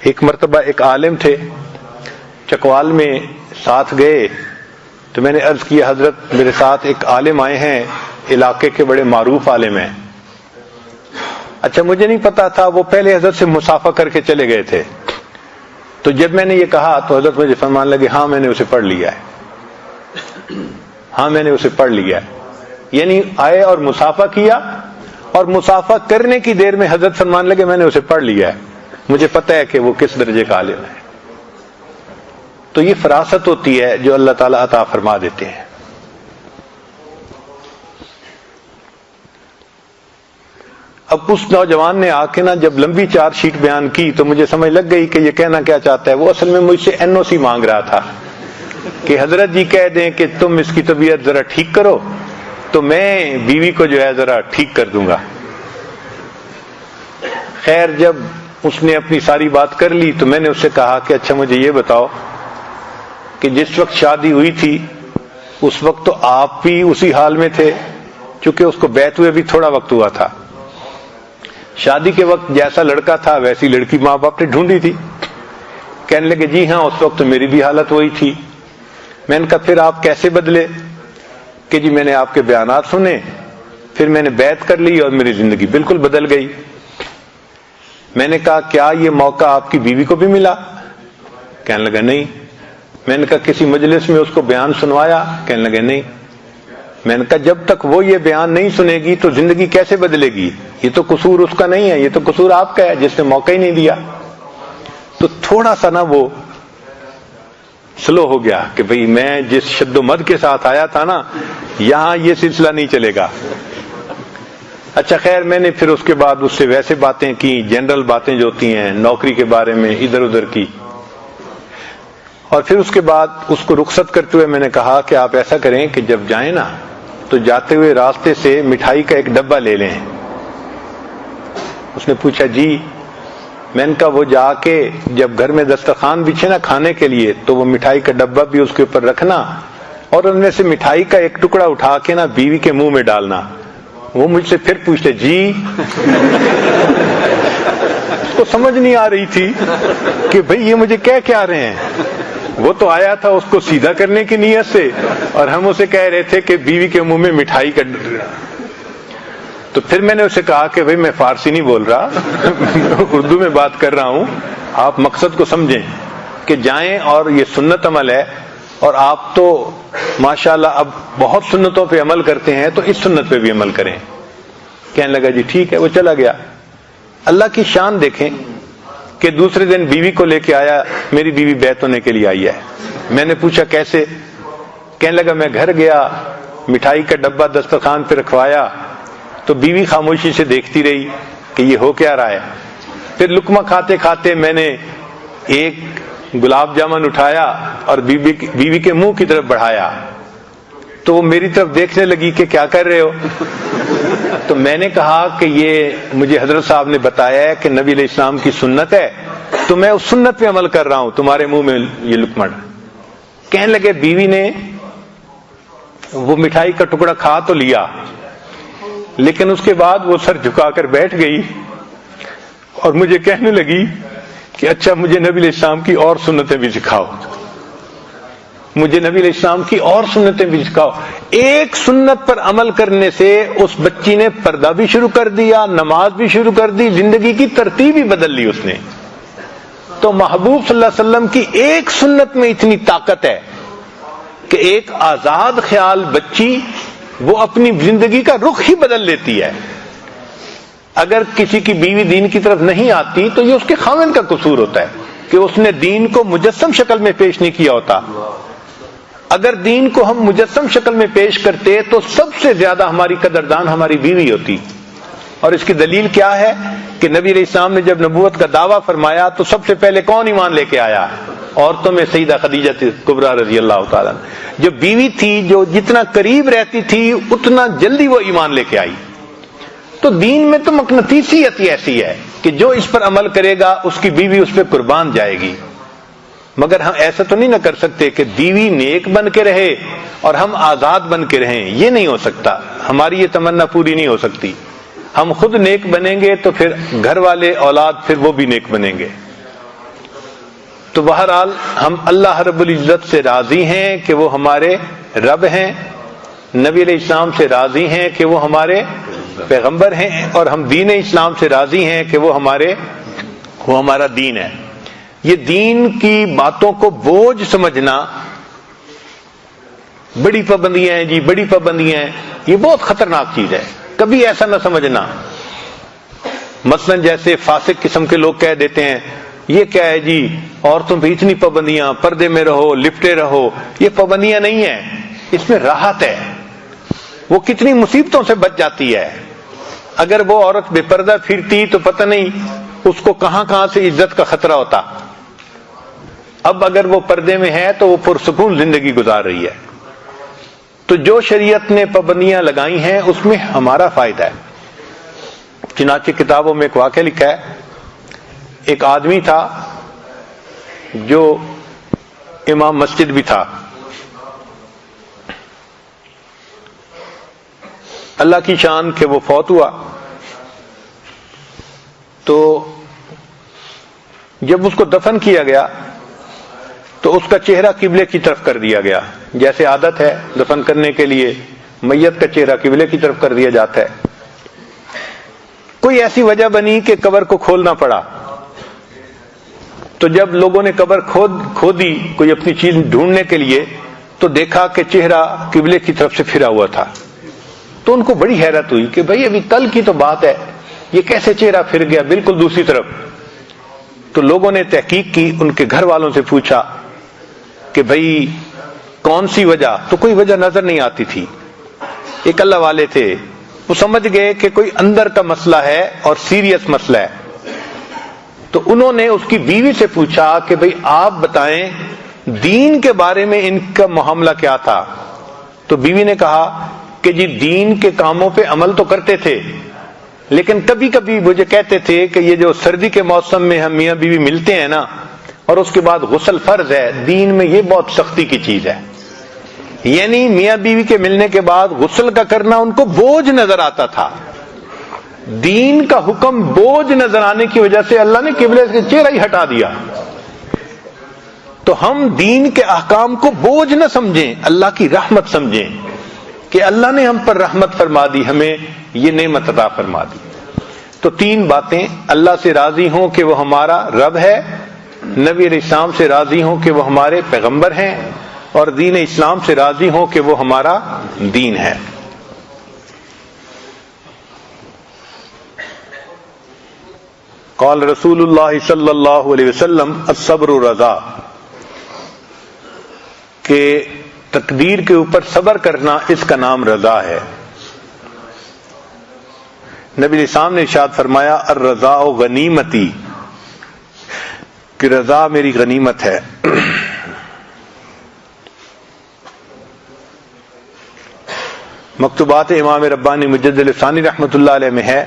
ایک مرتبہ ایک عالم تھے چکوال میں ساتھ گئے تو میں نے عرض کیا حضرت میرے ساتھ ایک عالم آئے ہیں، علاقے کے بڑے معروف عالم ہیں۔ اچھا مجھے نہیں پتا تھا، وہ پہلے حضرت سے مصافحہ کر کے چلے گئے تھے۔ تو جب میں نے یہ کہا تو حضرت مجھے فرمان لگے ہاں میں نے اسے پڑھ لیا ہے، ہاں میں نے اسے پڑھ لیا ہے۔ یعنی آئے اور مصافحہ کیا، اور مصافحہ کرنے کی دیر میں حضرت فرمان لگے میں نے اسے پڑھ لیا ہے، مجھے پتہ ہے کہ وہ کس درجے کا عالم ہے۔ تو یہ فراست ہوتی ہے جو اللہ تعالیٰ عطا فرما دیتے ہیں۔ اب اس نوجوان نے آ کے نا جب لمبی چارج شیٹ بیان کی تو مجھے سمجھ لگ گئی کہ یہ کہنا کیا چاہتا ہے۔ وہ اصل میں مجھ سے NOC مانگ رہا تھا کہ حضرت جی کہہ دیں کہ تم اس کی طبیعت ذرا ٹھیک کرو تو میں بیوی کو جو ہے ذرا ٹھیک کر دوں گا۔ خیر جب اس نے اپنی ساری بات کر لی تو میں نے اس سے کہا کہ اچھا مجھے یہ بتاؤ کہ جس وقت شادی ہوئی تھی اس وقت تو آپ بھی اسی حال میں تھے، چونکہ اس کو بیعت ہوئے بھی تھوڑا وقت ہوا تھا۔ شادی کے وقت جیسا لڑکا تھا ویسی لڑکی ماں باپ نے ڈھونڈی تھی۔ کہنے لگے جی ہاں اس وقت تو میری بھی حالت وہی تھی۔ میں نے کہا پھر آپ کیسے بدلے؟ کہ جی میں نے آپ کے بیانات سنے، پھر میں نے بیعت کر لی اور میری زندگی بالکل بدل گئی۔ میں نے کہا کیا یہ موقع آپ کی بیوی کو بھی ملا؟ کہنے لگا نہیں۔ میں نے کہا کسی مجلس میں اس کو بیان سنوایا؟ کہنے لگے نہیں۔ میں نے کہا جب تک وہ یہ بیان نہیں سنے گی تو زندگی کیسے بدلے گی؟ یہ تو قصور اس کا نہیں ہے، یہ تو قصور آپ کا ہے جس نے موقع ہی نہیں دیا۔ تو تھوڑا سا نا وہ سلو ہو گیا کہ بھئی میں جس شد و مد کے ساتھ آیا تھا نا یہاں یہ سلسلہ نہیں چلے گا۔ اچھا خیر میں نے پھر اس کے بعد اس سے ویسے باتیں کی، جنرل باتیں جو ہوتی ہیں نوکری کے بارے میں ادھر ادھر کی، اور پھر اس کے بعد اس کو رخصت کرتے ہوئے میں نے کہا کہ آپ ایسا کریں کہ جب جائیں نا تو جاتے ہوئے راستے سے مٹھائی کا ایک ڈبہ لے لیں۔ اس نے پوچھا جی؟ میں نے کہا وہ جا کے جب گھر میں دسترخوان بچھے نا کھانے کے لیے تو وہ مٹھائی کا ڈبہ بھی اس کے اوپر رکھنا، اور ان میں سے مٹھائی کا ایک ٹکڑا اٹھا کے نا بیوی کے منہ میں ڈالنا۔ وہ مجھ سے پھر پوچھتے جی؟ اس کو سمجھ نہیں آ رہی تھی کہ بھئی یہ مجھے کہہ کیا رہے ہیں۔ وہ تو آیا تھا اس کو سیدھا کرنے کی نیت سے، اور ہم اسے کہہ رہے تھے کہ بیوی کے منہ میں مٹھائی کا۔ تو پھر میں نے اسے کہا کہ بھئی میں فارسی نہیں بول رہا، اردو میں بات کر رہا ہوں، آپ مقصد کو سمجھیں کہ جائیں، اور یہ سنت عمل ہے، اور آپ تو ماشاءاللہ اب بہت سنتوں پہ عمل کرتے ہیں تو اس سنت پہ بھی عمل کریں۔ کہنے لگا جی ٹھیک ہے، وہ چلا گیا۔ اللہ کی شان دیکھیں کہ دوسرے دن بیوی کو لے کے آیا، میری بیوی بیعت ہونے کے لیے آئی ہے۔ میں نے پوچھا کیسے؟ کہنے لگا میں گھر گیا، مٹھائی کا ڈبہ دسترخوان پہ رکھوایا تو بیوی خاموشی سے دیکھتی رہی کہ یہ ہو کیا رہا ہے۔ پھر لقمہ کھاتے کھاتے میں نے ایک گلاب جامن اٹھایا اور بیوی کے منہ کی طرف بڑھایا تو وہ میری طرف دیکھنے لگی کہ کیا کر رہے ہو؟ تو میں نے کہا کہ یہ مجھے حضرت صاحب نے بتایا ہے کہ نبی علیہ السلام کی سنت ہے تو میں اس سنت پہ عمل کر رہا ہوں، تمہارے منہ میں یہ لقمہ۔ کہنے لگے بیوی نے وہ مٹھائی کا ٹکڑا کھا تو لیا، لیکن اس کے بعد وہ سر جھکا کر بیٹھ گئی اور مجھے کہنے لگی کہ اچھا مجھے نبی علیہ السلام کی اور سنتیں بھی سکھاؤ، مجھے نبی علیہ السلام کی اور سنتیں بھی سکھاؤ۔ ایک سنت پر عمل کرنے سے اس بچی نے پردہ بھی شروع کر دیا، نماز بھی شروع کر دی، زندگی کی ترتیب ہی بدل لی اس نے۔ تو محبوب صلی اللہ علیہ وسلم کی ایک سنت میں اتنی طاقت ہے کہ ایک آزاد خیال بچی وہ اپنی زندگی کا رخ ہی بدل لیتی ہے۔ اگر کسی کی بیوی دین کی طرف نہیں آتی تو یہ اس کے خاوند کا قصور ہوتا ہے کہ اس نے دین کو مجسم شکل میں پیش نہیں کیا ہوتا۔ اگر دین کو ہم مجسم شکل میں پیش کرتے تو سب سے زیادہ ہماری قدردان ہماری بیوی ہوتی۔ اور اس کی دلیل کیا ہے کہ نبی علیہ السلام نے جب نبوت کا دعویٰ فرمایا تو سب سے پہلے کون ایمان لے کے آیا؟ عورتوں میں سیدہ خدیجہ کبریٰ رضی اللہ تعالیٰ، جو بیوی تھی جو جتنا قریب رہتی تھی اتنا جلدی وہ ایمان لے کے آئی۔ تو دین میں تو مقناطیسیت ایسی ہے کہ جو اس پر عمل کرے گا اس کی بیوی اس پہ قربان جائے گی۔ مگر ہم ایسا تو نہیں نہ کر سکتے کہ بیوی نیک بن کے رہے اور ہم آزاد بن کے رہیں، یہ نہیں ہو سکتا، ہماری یہ تمنا پوری نہیں ہو سکتی۔ ہم خود نیک بنیں گے تو پھر گھر والے اولاد پھر وہ بھی نیک بنیں گے۔ تو بہرحال ہم اللہ رب العزت سے راضی ہیں کہ وہ ہمارے رب ہیں، نبی علیہ السلام سے راضی ہیں کہ وہ ہمارے پیغمبر ہیں، اور ہم دین اسلام سے راضی ہیں کہ وہ ہمارا دین ہے۔ یہ دین کی باتوں کو بوجھ سمجھنا، بڑی پابندیاں ہیں جی، بڑی پابندیاں ہیں، یہ بہت خطرناک چیز ہے، کبھی ایسا نہ سمجھنا۔ مثلا جیسے فاسق قسم کے لوگ کہہ دیتے ہیں یہ کیا ہے جی، عورتوں پہ اتنی پابندیاں، پردے میں رہو، لپٹے رہو، یہ پابندیاں نہیں ہیں، اس میں راحت ہے، وہ کتنی مصیبتوں سے بچ جاتی ہے۔ اگر وہ عورت بے پردہ پھرتی تو پتہ نہیں اس کو کہاں کہاں سے عزت کا خطرہ ہوتا۔ اب اگر وہ پردے میں ہے تو وہ پرسکون زندگی گزار رہی ہے۔ تو جو شریعت نے پابندیاں لگائی ہیں اس میں ہمارا فائدہ ہے۔ چنانچہ کتابوں میں ایک واقعہ لکھا ہے، ایک آدمی تھا جو امام مسجد بھی تھا، اللہ کی شان کہ وہ فوت ہوا۔ تو جب اس کو دفن کیا گیا تو اس کا چہرہ قبلے کی طرف کر دیا گیا، جیسے عادت ہے دفن کرنے کے لیے میت کا چہرہ قبلے کی طرف کر دیا جاتا ہے۔ کوئی ایسی وجہ بنی کہ قبر کو کھولنا پڑا، تو جب لوگوں نے قبر کھودی کوئی اپنی چیز ڈھونڈنے کے لیے تو دیکھا کہ چہرہ قبلے کی طرف سے پھرا ہوا تھا۔ تو ان کو بڑی حیرت ہوئی کہ بھئی ابھی کل کی تو بات ہے، یہ کیسے چہرہ پھر گیا بالکل دوسری طرف۔ تو لوگوں نے تحقیق کی، ان کے گھر والوں سے پوچھا کہ بھئی کون سی وجہ، تو کوئی وجہ نظر نہیں آتی تھی۔ ایک اللہ والے تھے، وہ سمجھ گئے کہ کوئی اندر کا مسئلہ ہے اور سیریس مسئلہ ہے۔ تو انہوں نے اس کی بیوی سے پوچھا کہ بھئی آپ بتائیں دین کے بارے میں ان کا معاملہ کیا تھا؟ تو بیوی نے کہا کہ جی دین کے کاموں پہ عمل تو کرتے تھے، لیکن کبھی کبھی مجھے کہتے تھے کہ یہ جو سردی کے موسم میں ہم میاں بیوی ملتے ہیں نا، اور اس کے بعد غسل فرض ہے، دین میں یہ بہت سختی کی چیز ہے، یعنی میاں بیوی کے ملنے کے بعد غسل کا کرنا ان کو بوجھ نظر آتا تھا۔ دین کا حکم بوجھ نظر آنے کی وجہ سے اللہ نے قبلے سے چہرہ ہی ہٹا دیا۔ تو ہم دین کے احکام کو بوجھ نہ سمجھیں، اللہ کی رحمت سمجھیں کہ اللہ نے ہم پر رحمت فرما دی، ہمیں یہ نعمت عطا فرما دی۔ تو تین باتیں، اللہ سے راضی ہوں کہ وہ ہمارا رب ہے، نبی علیہ السلام سے راضی ہوں کہ وہ ہمارے پیغمبر ہیں، اور دین اسلام سے راضی ہوں کہ وہ ہمارا دین ہے۔ قال رسول اللہ صلی اللہ علیہ وسلم الصبر رضا، کہ تقدیر کے اوپر صبر کرنا اس کا نام رضا ہے۔ نبی علیہ السلام نے ارشاد فرمایا الرضا غنیمتی، کہ رضا میری غنیمت ہے۔ مکتوبات امام ربانی مجدد ثانی رحمۃ اللہ علیہ میں ہے،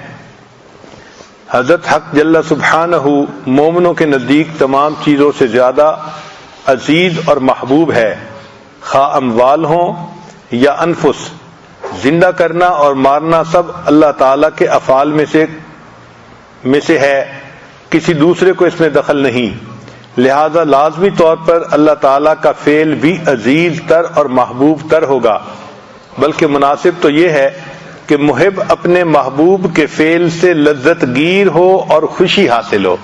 حضرت حق جل سبحانہ مومنوں کے نزدیک تمام چیزوں سے زیادہ عزیز اور محبوب ہے، خواہ اموال ہوں یا انفس، زندہ کرنا اور مارنا سب اللہ تعالیٰ کے افعال میں سے ہے، کسی دوسرے کو اس میں دخل نہیں، لہذا لازمی طور پر اللہ تعالیٰ کا فعل بھی عزیز تر اور محبوب تر ہوگا، بلکہ مناسب تو یہ ہے کہ محب اپنے محبوب کے فعل سے لذت گیر ہو اور خوشی حاصل ہو۔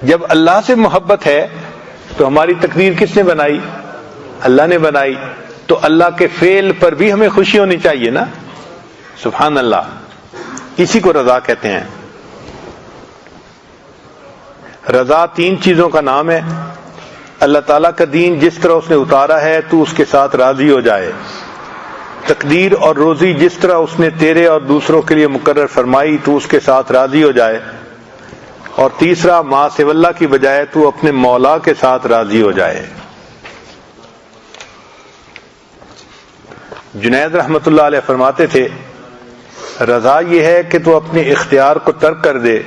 جب اللہ سے محبت ہے تو ہماری تقدیر کس نے بنائی؟ اللہ نے بنائی، تو اللہ کے فعل پر بھی ہمیں خوشی ہونی چاہیے نا، سبحان اللہ، اسی کو رضا کہتے ہیں۔ رضا تین چیزوں کا نام ہے، اللہ تعالیٰ کا دین جس طرح اس نے اتارا ہے تو اس کے ساتھ راضی ہو جائے، تقدیر اور روزی جس طرح اس نے تیرے اور دوسروں کے لیے مقرر فرمائی تو اس کے ساتھ راضی ہو جائے، اور تیسرا ما سوی اللہ کی بجائے تو اپنے مولا کے ساتھ راضی ہو جائے۔ جنید رحمت اللہ علیہ فرماتے تھے رضا یہ ہے کہ تو اپنے اختیار کو ترک کر دے۔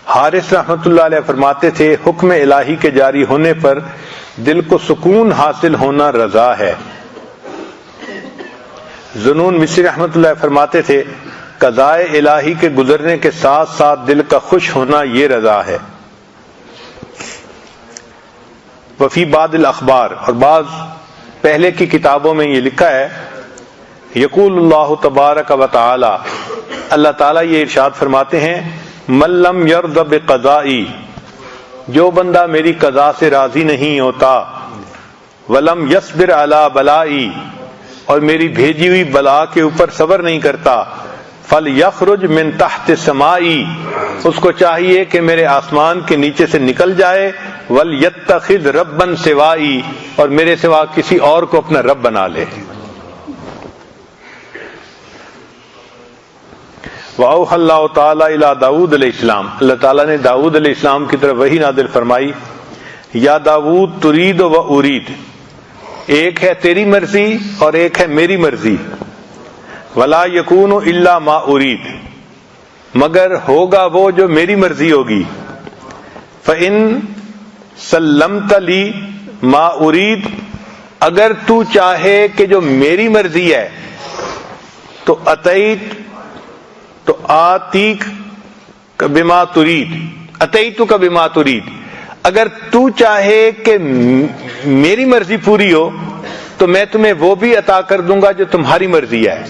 حارث رحمت اللہ علیہ فرماتے تھے حکم الہی کے جاری ہونے پر دل کو سکون حاصل ہونا رضا ہے۔ ذنون مصری رحمت اللہ فرماتے تھے قضاء الہی کے گزرنے کے ساتھ ساتھ دل کا خوش ہونا یہ رضا ہے۔ وفی بعض الاخبار، اور بعض پہلے کی کتابوں میں یہ لکھا ہے، یقول اللہ تبارک و تعالی، اللہ تعالیٰ یہ ارشاد فرماتے ہیں، من لم یرض بقضائی، جو بندہ میری قضا سے راضی نہیں ہوتا، ولم یصبر علی بلائی، اور میری بھیجی ہوئی بلا کے اوپر صبر نہیں کرتا، فلیخرج من تحت سمائی، اس کو چاہیے کہ میرے آسمان کے نیچے سے نکل جائے، ولیتخذ ربا سوائی، اور میرے سوا کسی اور کو اپنا رب بنا لے۔ وَأَوْحَى اللَّهُ تَعَالَى إِلَى داؤد علیہ السلام، اللہ تعالیٰ نے داؤد علیہ السلام کی طرف وحی نازل فرمائی، یا داؤد ترید و ارید، ایک ہے تیری مرضی اور ایک ہے میری مرضی، ولا یکون الا ما ارید، مگر ہوگا وہ جو میری مرضی ہوگی، فإن سلمت لی ما ارید، اگر تو چاہے کہ جو میری مرضی ہے تو اتیت، تو آتیک بما ترید، اتیتو کا بما ترید، اگر تو چاہے کہ میری مرضی پوری ہو تو میں تمہیں وہ بھی عطا کر دوں گا جو تمہاری مرضی ہے،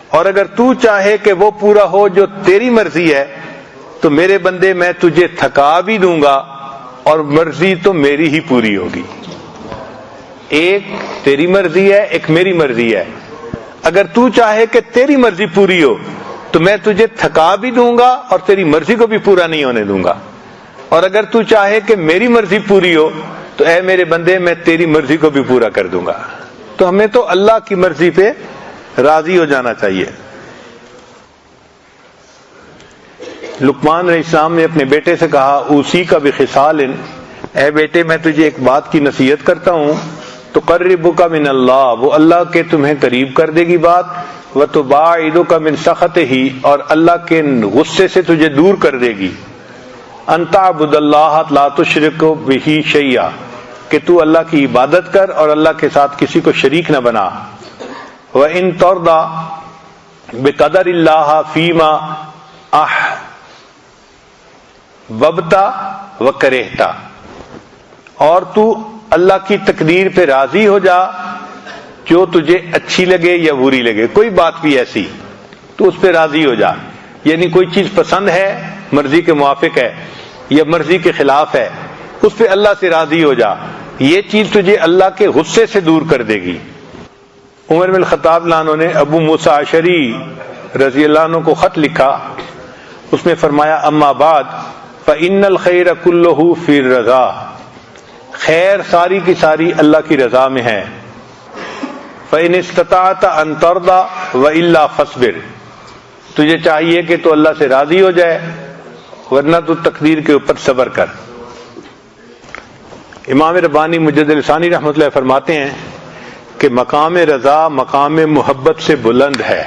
اور اگر تو چاہے کہ وہ پورا ہو جو تیری مرضی ہے تو میرے بندے میں تجھے تھکا بھی دوں گا، اور مرضی تو میری ہی پوری ہوگی۔ ایک تیری مرضی ہے، ایک میری مرضی ہے، اگر تو چاہے کہ تیری مرضی پوری ہو تو میں تجھے تھکا بھی دوں گا اور تیری مرضی کو بھی پورا نہیں ہونے دوں گا، اور اگر تو چاہے کہ میری مرضی پوری ہو تو اے میرے بندے میں تیری مرضی کو بھی پورا کر دوں گا۔ تو ہمیں تو اللہ کی مرضی پہ راضی ہو جانا چاہیے۔ لقمان علیہ السلام نے اپنے بیٹے سے کہا، اوصی کا بخصال، اے بیٹے میں تجھے ایک بات کی نصیحت کرتا ہوں، تقربک من اللہ، وہ اللہ کے تمہیں قریب کر دے گی بات، وتباعدک من سخطہ، اور اللہ کے غصے سے تجھے دور کر دے گی، ان تعبد اللہ لا تشرک بہ شیئا، کہ تو اللہ کی عبادت کر اور اللہ کے ساتھ کسی کو شریک نہ بنا، وَإِن تَرْضَ بِقَدَرِ اللَّهَ فِيمَا أَحْبَبْتَ وَكَرِهْتَ، اور تو اللہ کی تقدیر پہ راضی ہو جا جو تجھے اچھی لگے یا بری لگے، کوئی بات بھی ایسی تو اس پہ راضی ہو جا، یعنی کوئی چیز پسند ہے، مرضی کے موافق ہے یا مرضی کے خلاف ہے، اس پہ اللہ سے راضی ہو جا، یہ چیز تجھے اللہ کے غصے سے دور کر دے گی۔ عمر بن الخطاب اللہ عنہ نے ابو موسیٰ اشعری رضی اللہ عنہ کو خط لکھا، اس میں فرمایا، اما بعد فإن الخیر کلہ فی الرضا، خیر ساری کی ساری اللہ کی رضا میں ہے، فإن استطعت ان ترضى وإلا فاصبر، تجھے چاہیے کہ تو اللہ سے راضی ہو جائے ورنہ تو تقدیر کے اوپر صبر کر۔ امام ربانی مجدد لسانی رحمۃ اللہ فرماتے ہیں کہ مقام رضا مقام محبت سے بلند ہے،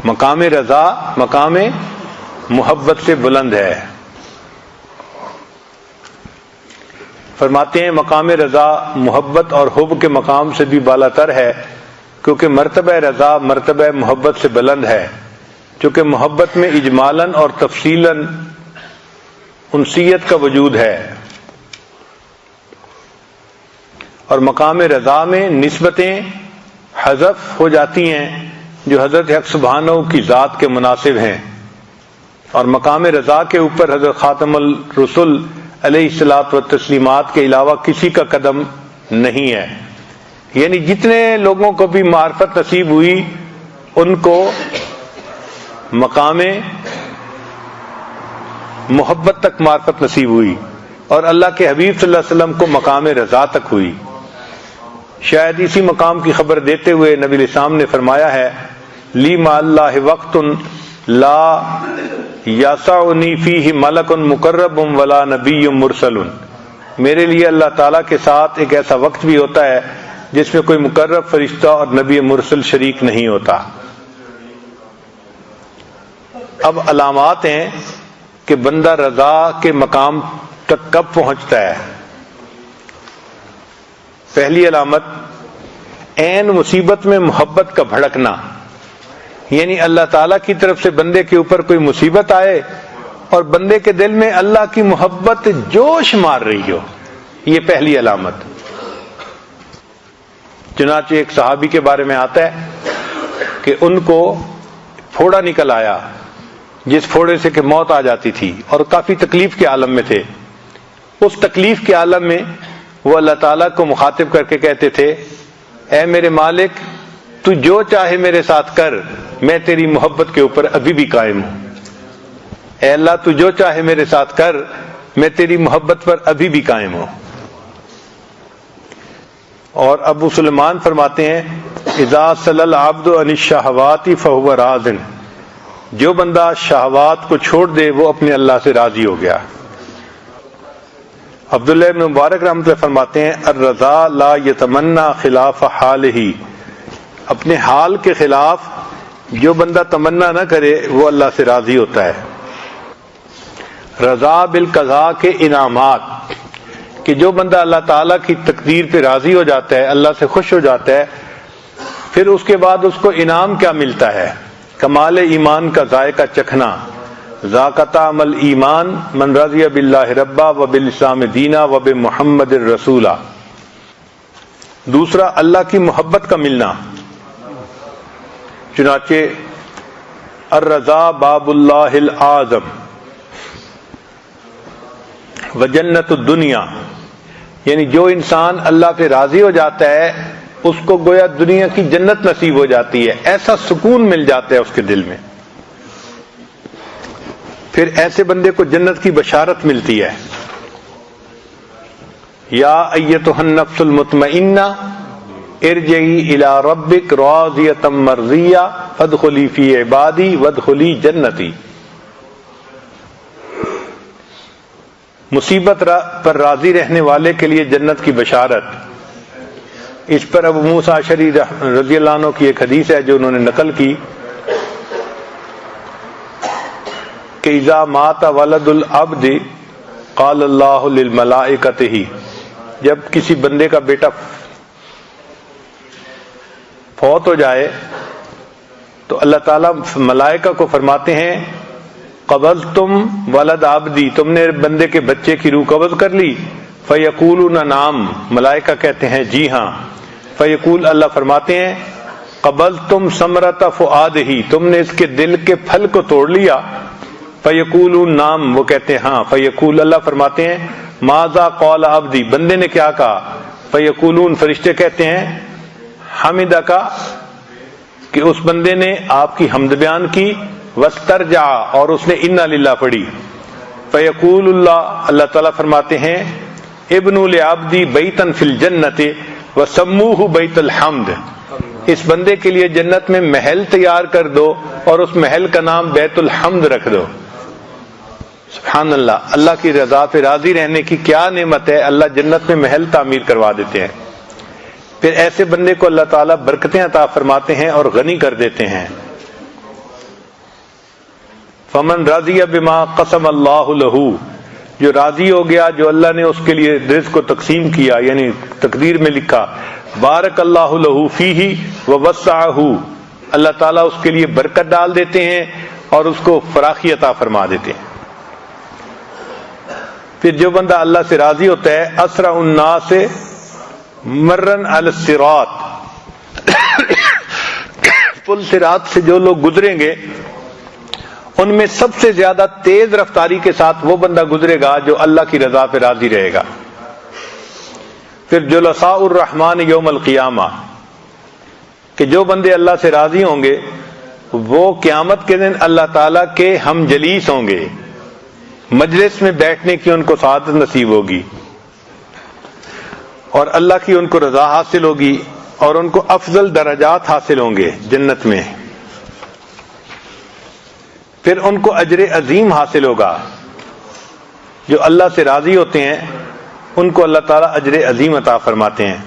مقام رضا مقام محبت سے بلند ہے۔ فرماتے ہیں مقام رضا محبت اور حب کے مقام سے بھی بالا تر ہے، کیونکہ مرتبہ رضا مرتبہ محبت سے بلند ہے، چونکہ محبت میں اجمالاً اور تفصیلاً انسیت کا وجود ہے، اور مقام رضا میں نسبتیں حذف ہو جاتی ہیں جو حضرت حق سبحانہ کی ذات کے مناسب ہیں، اور مقام رضا کے اوپر حضرت خاتم الرسل علیہ الصلاۃ والتسلیمات کے علاوہ کسی کا قدم نہیں ہے، یعنی جتنے لوگوں کو بھی معرفت نصیب ہوئی ان کو مقام محبت تک معرفت نصیب ہوئی، اور اللہ کے حبیب صلی اللہ علیہ وسلم کو مقام رضا تک ہوئی۔ شاید اسی مقام کی خبر دیتے ہوئے نبی علیہ السلام نے فرمایا ہے، لی مع اللہ وقت لا یسعنی فیہ ملک مقرب ولا نبی مرسل، میرے لیے اللہ تعالیٰ کے ساتھ ایک ایسا وقت بھی ہوتا ہے جس میں کوئی مقرب فرشتہ اور نبی مرسل شریک نہیں ہوتا۔ اب علامات ہیں کہ بندہ رضا کے مقام تک کب پہنچتا ہے۔ پہلی علامت عین مصیبت میں محبت کا بھڑکنا، یعنی اللہ تعالیٰ کی طرف سے بندے کے اوپر کوئی مصیبت آئے اور بندے کے دل میں اللہ کی محبت جوش مار رہی ہو، یہ پہلی علامت۔ چنانچہ ایک صحابی کے بارے میں آتا ہے کہ ان کو پھوڑا نکل آیا، جس پھوڑے سے کہ موت آ جاتی تھی، اور کافی تکلیف کے عالم میں تھے۔ اس تکلیف کے عالم میں وہ اللہ تعالیٰ کو مخاطب کر کے کہتے تھے، اے میرے مالک، تو جو چاہے میرے ساتھ کر، میں تیری محبت کے اوپر ابھی بھی قائم ہوں۔ اے اللہ، تو جو چاہے میرے ساتھ کر، میں تیری محبت پر ابھی بھی قائم ہوں۔ اور ابو سلیمان فرماتے ہیں، اذا صلی العبد عن الشہوات فہو راض، جو بندہ شہوات کو چھوڑ دے وہ اپنے اللہ سے راضی ہو گیا۔ عبداللہ ابن مبارک رحمۃ اللہ فرماتے ہیں، الرضا لا یتمنا خلاف حالہ، اپنے حال کے خلاف جو بندہ تمنا نہ کرے وہ اللہ سے راضی ہوتا ہے۔ رضا بالقضاء کے انعامات، کہ جو بندہ اللہ تعالیٰ کی تقدیر پہ راضی ہو جاتا ہے، اللہ سے خوش ہو جاتا ہے، پھر اس کے بعد اس کو انعام کیا ملتا ہے؟ کمال ایمان کا ذائقہ چکھنا، ذاق طعم الایمان من رضی باللہ ربا و بالاسلام دینا و بمحمد الرسولہ۔ دوسرا، اللہ کی محبت کا ملنا۔ چنانچہ الرضا باب اللہ الاعظم وجنت الدنیا، یعنی جو انسان اللہ پہ راضی ہو جاتا ہے اس کو گویا دنیا کی جنت نصیب ہو جاتی ہے، ایسا سکون مل جاتا ہے اس کے دل میں، پھر ایسے بندے کو جنت کی بشارت ملتی ہے، یا ایتھا النفس المطمئنہ ارجعی الی ربک راضیۃ مرضیہ فادخلی فی عبادی وادخلی جنتی۔ مصیبت پر راضی رہنے والے کے لیے جنت کی بشارت۔ اس پر ابو موسیٰ اشعری رضی اللہ عنہ کی ایک حدیث ہے جو انہوں نے نقل کی کہ اذا مات ولد العبد قال اللہ للملائکۃ، جب کسی بندے کا بیٹا فوت ہو جائے تو اللہ تعالیٰ ملائکہ کو فرماتے ہیں، قبضتم ولد عبدی، تم نے بندے کے بچے کی روح قبض کر لی؟ فیقولون نعم، ملائکہ کہتے ہیں جی ہاں۔ فیقول، اللہ فرماتے ہیں، قبضتم ثمرۃ فؤادہ، تم نے اس کے دل کے پھل کو توڑ لیا؟ فیقولون نعم، وہ کہتے ہیں ہاں۔ فیقول، اللہ فرماتے ہیں، ماذا قال عبدی، بندے نے کیا کہا؟ فیقولون، فرشتے کہتے ہیں، حمدک، کہ اس بندے نے آپ کی حمد بیان کی، واسترجع، اور اس نے انا للہ پڑھی۔ فیقول اللہ، اللہ تعالیٰ فرماتے ہیں، ابنوا لعبدی بیتا فی الجنۃ وسموہ بیت الحمد، اس بندے کے لیے جنت میں محل تیار کر دو اور اس محل کا نام بیت الحمد رکھ دو۔ سبحان اللہ، اللہ کی رضا پہ راضی رہنے کی کیا نعمت ہے، اللہ جنت میں محل تعمیر کروا دیتے ہیں۔ پھر ایسے بندے کو اللہ تعالیٰ برکتیں عطا فرماتے ہیں اور غنی کر دیتے ہیں۔ فمن رضی بما قسم اللہ لہ، جو راضی ہو گیا جو اللہ نے اس کے لیے رزق کو تقسیم کیا، یعنی تقدیر میں لکھا، بارک اللہ لہ فیہ ووسعہ، اللہ تعالیٰ اس کے لیے برکت ڈال دیتے ہیں اور اس کو فراخی عطا فرما دیتے ہیں۔ پھر جو بندہ اللہ سے راضی ہوتا ہے، اسرع الناس مرن علی الصراط، پل صراط سے جو لوگ گزریں گے ان میں سب سے زیادہ تیز رفتاری کے ساتھ وہ بندہ گزرے گا جو اللہ کی رضا پہ راضی رہے گا۔ پھر جلساء الرحمن یوم القیامہ، کہ جو بندے اللہ سے راضی ہوں گے وہ قیامت کے دن اللہ تعالیٰ کے ہم جلیس ہوں گے، مجلس میں بیٹھنے کی ان کو سعادت نصیب ہوگی اور اللہ کی ان کو رضا حاصل ہوگی اور ان کو افضل درجات حاصل ہوں گے جنت میں۔ پھر ان کو اجر عظیم حاصل ہوگا، جو اللہ سے راضی ہوتے ہیں ان کو اللہ تعالیٰ اجر عظیم عطا فرماتے ہیں۔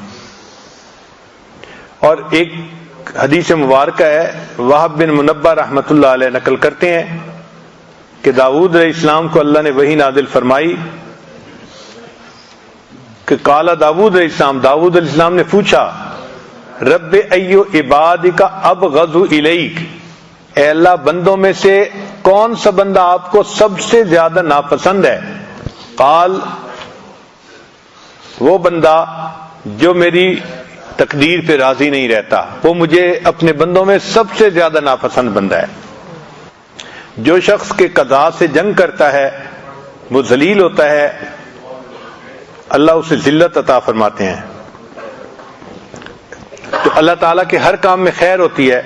اور ایک حدیث مبارکہ ہے، وہب بن منبہ رحمۃ اللہ علیہ نقل کرتے ہیں کہ داؤد علیہ السلام کو اللہ نے وحی نازل فرمائی کہ قال داؤد علیہ السلام، داؤد علیہ السلام نے پوچھا، رب ایو عبادک ابغض الیک، اے اللہ بندوں میں سے کون سا بندہ آپ کو سب سے زیادہ ناپسند ہے؟ قال وہ بندہ جو میری تقدیر پہ راضی نہیں رہتا، وہ مجھے اپنے بندوں میں سب سے زیادہ ناپسند بندہ ہے۔ جو شخص کے قضاء سے جنگ کرتا ہے وہ ذلیل ہوتا ہے، اللہ اسے ذلت عطا فرماتے ہیں۔ تو اللہ تعالیٰ کے ہر کام میں خیر ہوتی ہے،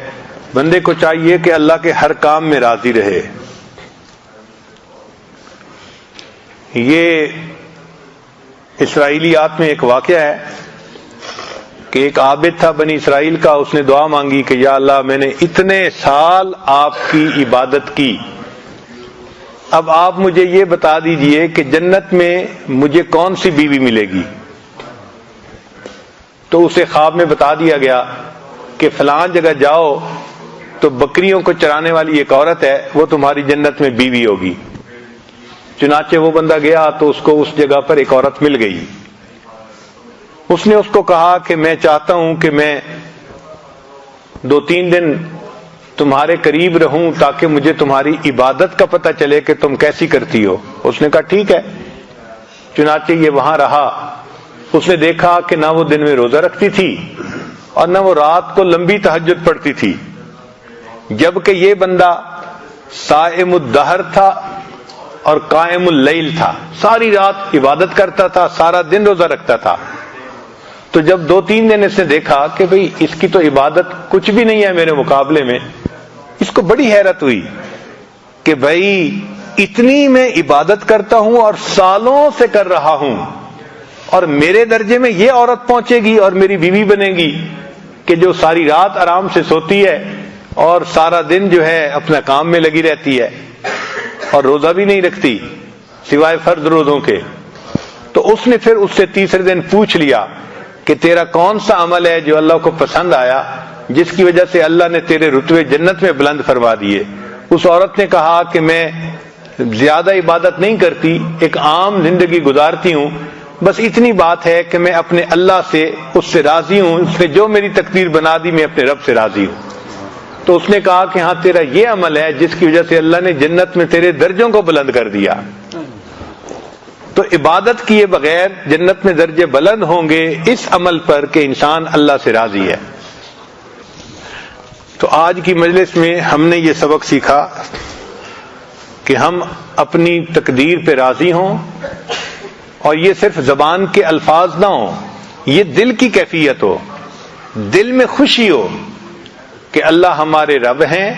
بندے کو چاہیے کہ اللہ کے ہر کام میں راضی رہے۔ یہ اسرائیلیات میں ایک واقعہ ہے کہ ایک عابد تھا بنی اسرائیل کا، اس نے دعا مانگی کہ یا اللہ میں نے اتنے سال آپ کی عبادت کی، اب آپ مجھے یہ بتا دیجئے کہ جنت میں مجھے کون سی بیوی ملے گی۔ تو اسے خواب میں بتا دیا گیا کہ فلاں جگہ جاؤ تو بکریوں کو چرانے والی ایک عورت ہے، وہ تمہاری جنت میں بیوی ہوگی۔ چنانچہ وہ بندہ گیا تو اس کو اس جگہ پر ایک عورت مل گئی۔ اس نے اس کو کہا کہ میں چاہتا ہوں کہ میں 2-3 دن تمہارے قریب رہوں تاکہ مجھے تمہاری عبادت کا پتہ چلے کہ تم کیسی کرتی ہو۔ اس نے کہا ٹھیک ہے۔ چنانچہ یہ وہاں رہا۔ اس نے دیکھا کہ نہ وہ دن میں روزہ رکھتی تھی اور نہ وہ رات کو لمبی تہجد پڑھتی تھی، جبکہ یہ بندہ صائم الدہر تھا اور قائم اللیل تھا، ساری رات عبادت کرتا تھا، سارا دن روزہ رکھتا تھا۔ تو جب 2-3 دن اس نے دیکھا کہ بھئی اس کی تو عبادت کچھ بھی نہیں ہے میرے مقابلے میں، اس کو بڑی حیرت ہوئی کہ بھئی اتنی میں عبادت کرتا ہوں اور سالوں سے کر رہا ہوں، اور میرے درجے میں یہ عورت پہنچے گی اور میری بیوی بنے گی کہ جو ساری رات آرام سے سوتی ہے اور سارا دن جو ہے اپنا کام میں لگی رہتی ہے اور روزہ بھی نہیں رکھتی سوائے فرض روزوں کے۔ تو اس نے پھر اس سے تیسرے دن پوچھ لیا کہ تیرا کون سا عمل ہے جو اللہ کو پسند آیا جس کی وجہ سے اللہ نے تیرے رتبے جنت میں بلند فرما دیے؟ اس عورت نے کہا کہ میں زیادہ عبادت نہیں کرتی، ایک عام زندگی گزارتی ہوں، بس اتنی بات ہے کہ میں اپنے اللہ سے اس سے راضی ہوں، اس نے جو میری تقدیر بنا دی میں اپنے رب سے راضی ہوں۔ تو اس نے کہا کہ ہاں تیرا یہ عمل ہے جس کی وجہ سے اللہ نے جنت میں تیرے درجوں کو بلند کر دیا۔ تو عبادت کیے بغیر جنت میں درجے بلند ہوں گے اس عمل پر کہ انسان اللہ سے راضی ہے۔ تو آج کی مجلس میں ہم نے یہ سبق سیکھا کہ ہم اپنی تقدیر پہ راضی ہوں، اور یہ صرف زبان کے الفاظ نہ ہوں، یہ دل کی کیفیت ہو، دل میں خوشی ہو کہ اللہ ہمارے رب ہیں،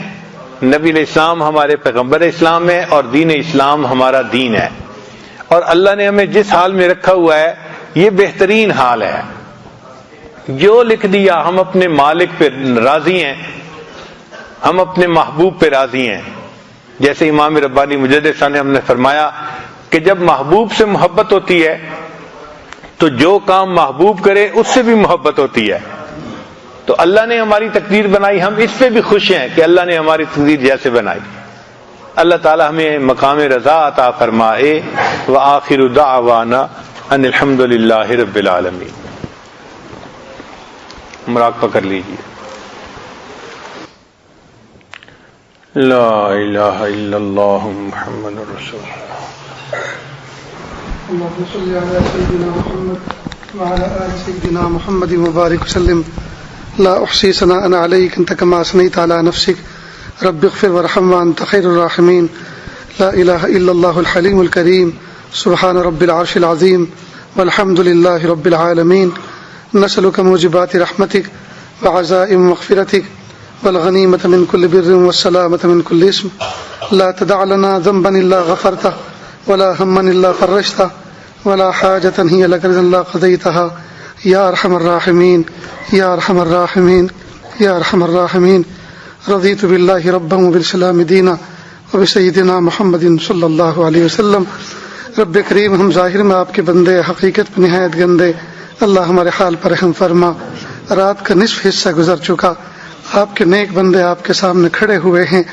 نبی علیہ السلام ہمارے پیغمبر اسلام ہے، اور دین اسلام ہمارا دین ہے، اور اللہ نے ہمیں جس حال میں رکھا ہوا ہے یہ بہترین حال ہے۔ جو لکھ دیا ہم اپنے مالک پہ راضی ہیں، ہم اپنے محبوب پہ راضی ہیں۔ جیسے امام ربانی مجدد نے ہم نے فرمایا کہ جب محبوب سے محبت ہوتی ہے تو جو کام محبوب کرے اس سے بھی محبت ہوتی ہے۔ تو اللہ نے ہماری تقدیر بنائی، ہم اس پہ بھی خوش ہیں کہ اللہ نے ہماری تقدیر جیسے بنائی۔ اللہ تعالی ہمیں مقام رضا عطا فرمائے۔ وآخر دعوانا ان الحمد للہ رب العالمین۔ مراقبہ کر لیجیے۔ لا الہ الا اللہ محمد رسول اللہ۔ اللهم صل على سيدنا محمد وعلى آل سيدنا محمد وبارك وسلم. لا أحصي ثناء عليك أنت كما أثنيت على نفسك رب اغفر وارحم وأنت خير الراحمين. لا إله إلا الله الحليم الكريم. سبحان رب العرش العظيم والحمد لله رب العالمين. نسألك موجبات رحمتك وعزائم مغفرتك والغنيمة من كل بر والسلامة من كل اسم. لا تدع لنا ذنبا إلا غفرته ولا هما إلا فرجته ولا حاجة هي لك إلا قضيتها يا أرحم الراحمين يا أرحم الراحمين يا أرحم الراحمين. رضيت بالله ربا وبالإسلام دينا وبسيدنا محمد صلی اللہ علیہ وسلم. رب کریم ہم ظاہر میں آپ کے بندے، حقیقت میں نہایت گندے، اللہ ہمارے حال پر رحم فرما. رات کا نصف حصہ گزر چکا، آپ کے نیک بندے آپ کے سامنے کھڑے ہوئے ہیں،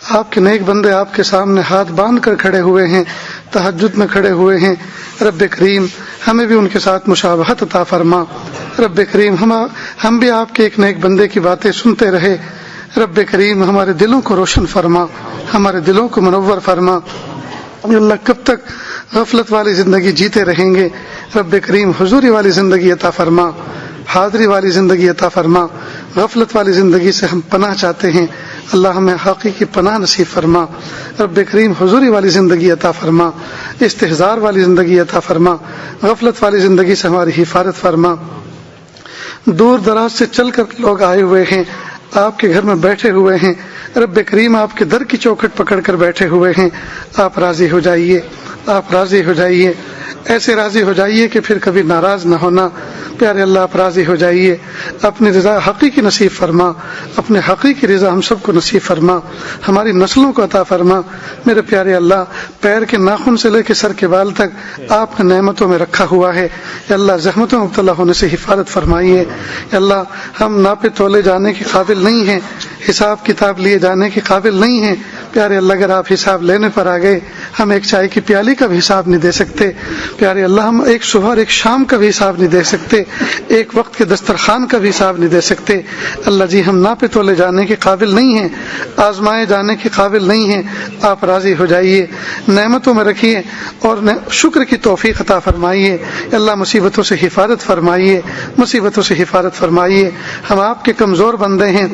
آپ کے نیک بندے آپ کے سامنے ہاتھ باندھ کر کھڑے ہوئے ہیں، تہجد میں کھڑے ہوئے ہیں. رب کریم ہمیں بھی ان کے ساتھ مشابہت عطا فرما. رب کریم ہم بھی آپ کے ایک نیک بندے کی باتیں سنتے رہے. رب کریم ہمارے دلوں کو روشن فرما، ہمارے دلوں کو منور فرما۔ اللہ کب تک غفلت والی زندگی جیتے رہیں گے؟ رب کریم حضوری والی زندگی عطا فرما، حاضری والی زندگی عطا فرما۔ غفلت والی زندگی سے ہم پناہ چاہتے ہیں، اللہ ہمیں حقیقی پناہ نصیب فرما۔ رب کریم حضوری والی زندگی عطا فرما، استحضار والی زندگی عطا فرما، غفلت والی زندگی سے ہماری حفاظت فرما۔ دور دراز سے چل کر لوگ آئے ہوئے ہیں، آپ کے گھر میں بیٹھے ہوئے ہیں، رب کریم آپ کے در کی چوکھٹ پکڑ کر بیٹھے ہوئے ہیں، آپ راضی ہو جائیے، آپ راضی ہو جائیے، ایسے راضی ہو جائیے کہ پھر کبھی ناراض نہ ہونا۔ پیارے اللہ آپ راضی ہو جائیے، اپنی رضا حقیقی نصیب فرما، اپنے حقیقی رضا ہم سب کو نصیب فرما، ہماری نسلوں کو عطا فرما۔ میرے پیارے اللہ، پیر کے ناخن سے لے کے سر کے بال تک آپ نے نعمتوں میں رکھا ہوا ہے، یا اللہ زحمتوں میں مبتلا ہونے سے حفاظت فرمائیے۔ یا اللہ ہم ناپے تولے جانے کے قابل نہیں ہیں، حساب کتاب لیے جانے کے قابل نہیں ہیں۔ پیارے اللہ اگر آپ حساب لینے پر آ گئے، ہم ایک چائے کی پیالی کا بھی حساب نہیں دے سکتے۔ پیارے اللہ ہم ایک صبح اور ایک شام کا بھی حساب نہیں دے سکتے، ایک وقت کے دسترخوان کا بھی حساب نہیں دے سکتے۔ اللہ جی ہم ناپے تولے جانے کے قابل نہیں ہیں، آزمائے جانے کے قابل نہیں ہیں۔ آپ راضی ہو جائیے، نعمتوں میں رکھیے اور شکر کی توفیق عطا فرمائیے۔ اللہ مصیبتوں سے حفاظت فرمائیے، مصیبتوں سے حفاظت فرمائیے۔ ہم آپ کے کمزور بندے ہیں،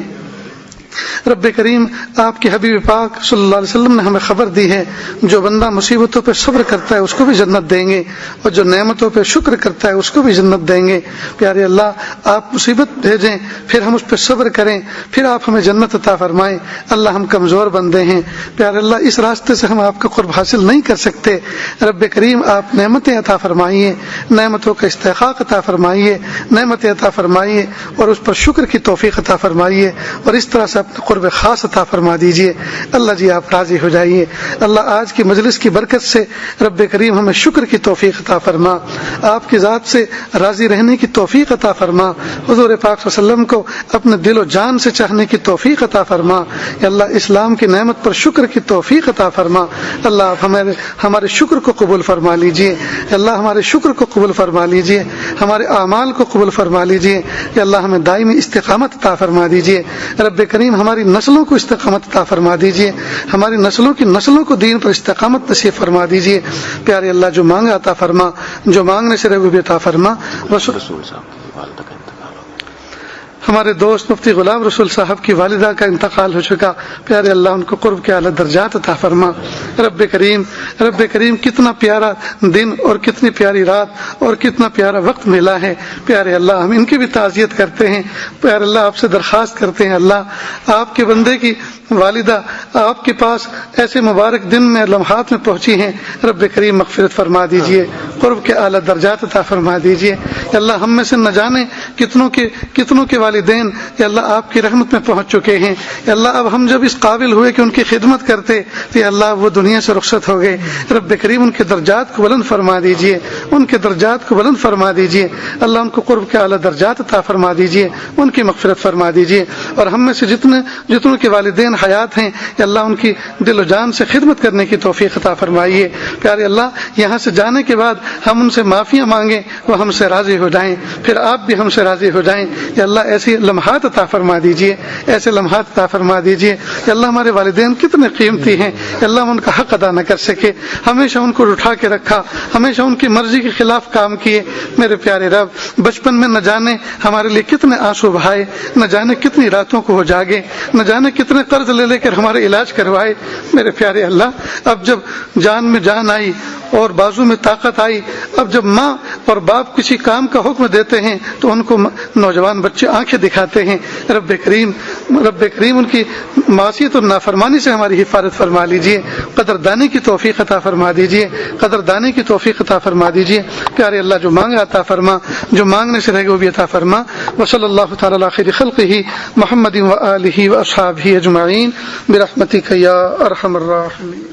رب کریم آپ کے حبیب پاک صلی اللہ علیہ وسلم نے ہمیں خبر دی ہے، جو بندہ مصیبتوں پہ صبر کرتا ہے اس کو بھی جنت دیں گے، اور جو نعمتوں پہ شکر کرتا ہے اس کو بھی جنت دیں گے۔ پیارے اللہ آپ مصیبت بھیجیں، پھر ہم اس پہ صبر کریں، پھر آپ ہمیں جنت عطا فرمائیں۔ اللہ ہم کمزور بندے ہیں، پیارے اللہ اس راستے سے ہم آپ کا قرب حاصل نہیں کر سکتے۔ رب کریم آپ نعمتیں عطا فرمائیے، نعمتوں کا استحقاق عطا فرمائیے، نعمتیں عطا فرمائیے اور اس پر شکر کی توفیق عطا فرمائیے، اور اس طرح سے اپنے قرب خاص عطا فرما دیجئے۔ اللہ جی آپ راضی ہو جائیے۔ اللہ آج کی مجلس کی برکت سے رب کریم ہمیں شکر کی توفیق عطا فرما، آپ کی ذات سے راضی رہنے کی توفیق عطا فرما، حضور پاک صلی اللہ علیہ وسلم کو اپنے دل و جان سے چاہنے کی توفیق عطا فرما۔ یا اللہ اسلام کی نعمت پر شکر کی توفیق عطا فرما۔ اللہ آپ ہمارے شکر کو قبول فرما لیجئے، اللہ ہمارے شکر کو قبول فرما لیجئے، ہمارے اعمال کو قبول فرما لیجئے۔ یا اللہ ہمیں دائمی استقامت عطا فرما دیجئے۔ رب کریم ہماری نسلوں کو استقامت عطا فرما دیجئے، ہماری نسلوں کی نسلوں کو دین پر استقامت نصیب فرما دیجئے۔ پیارے اللہ جو مانگا عطا فرما، جو مانگنے سے رہے وہ بھی عطا فرما۔ رسول صاحب والدہ کا انتقال ہو، ہمارے دوست مفتی غلام رسول صاحب کی والدہ کا انتقال ہو چکا، پیارے اللہ ان کو قرب کے اعلیٰ درجات عطا فرما۔ رب کریم کتنا پیارا دن اور کتنی پیاری رات اور کتنا پیارا وقت ملا ہے، پیارے اللہ ہم ان کی بھی تعزیت کرتے ہیں۔ پیارے اللہ آپ سے درخواست کرتے ہیں، اللہ آپ کے بندے کی والدہ آپ کے پاس ایسے مبارک دن میں لمحات میں پہنچی ہیں، رب کریم مغفرت فرما دیجئے، قرب کے اعلیٰ درجات عطا فرما دیجئے۔ یا اللہ ہم میں سے نہ جانے کتنوں کے والدین یا اللہ آپ کی رحمت میں پہنچ چکے ہیں۔ یا اللہ اب ہم جب اس قابل ہوئے کہ ان کی خدمت کرتے تو یا اللہ وہ دنیا سے رخصت ہو گئے، رب کریم ان کے درجات کو بلند فرما دیجئے، ان کے درجات کو بلند فرما دیجئے۔ اللہ ان کو قرب کے اعلیٰ درجات عطا فرما دیجئے، ان کی مغفرت فرما دیجئے۔ اور ہم میں سے جتنوں کے والدین حیات ہیں یا اللہ ان کی دل و جان سے خدمت کرنے کی توفیق عطا فرمائیے۔ پیارے اللہ یہاں سے جانے کے بعد ہم ان سے معافیاں مانگیں، وہ ہم سے راضی ہو جائیں، پھر آپ بھی ہم سے راضی ہو جائیں۔ یا اللہ ایسی لمحات عطا فرما دیجئے، ایسے لمحات عطا فرما دیجئے۔ یا اللہ ہمارے والدین کتنے قیمتی ہیں، یا اللہ ہم ان کا حق ادا نہ کر سکے، ہمیشہ ان کو اٹھا کے رکھا، ہمیشہ ان کی مرضی کے خلاف کام کیے۔ میرے پیارے رب بچپن میں نہ جانے ہمارے لیے کتنے آنسو بہائے، نہ جانے کتنی راتوں کو وہ جاگے، نہ جانے کتنے قرض لے کر ہمارے علاج کروائے۔ میرے پیارے اللہ اب جب جان میں جان آئی اور بازو میں طاقت آئی، اب جب ماں اور باپ کسی کام کا حکم دیتے ہیں تو ان کو نوجوان بچے آنکھیں دکھاتے ہیں۔ رب کریم ان کی معصیت اور نافرمانی سے ہماری حفاظت فرما لیجئے، قدردانی کی توفیق عطا فرما دیجئے، قدردانی کی توفیق عطا فرما دیجئے۔ پیارے اللہ جو مانگا عطا فرما، جو مانگنے سے رہے وہ بھی عطا فرما۔ وصلی اللہ تعالی علی خیر خلقہ محمد و آلہ و اصحابہ اجمعین برحمتک یا ارحم الراحمین۔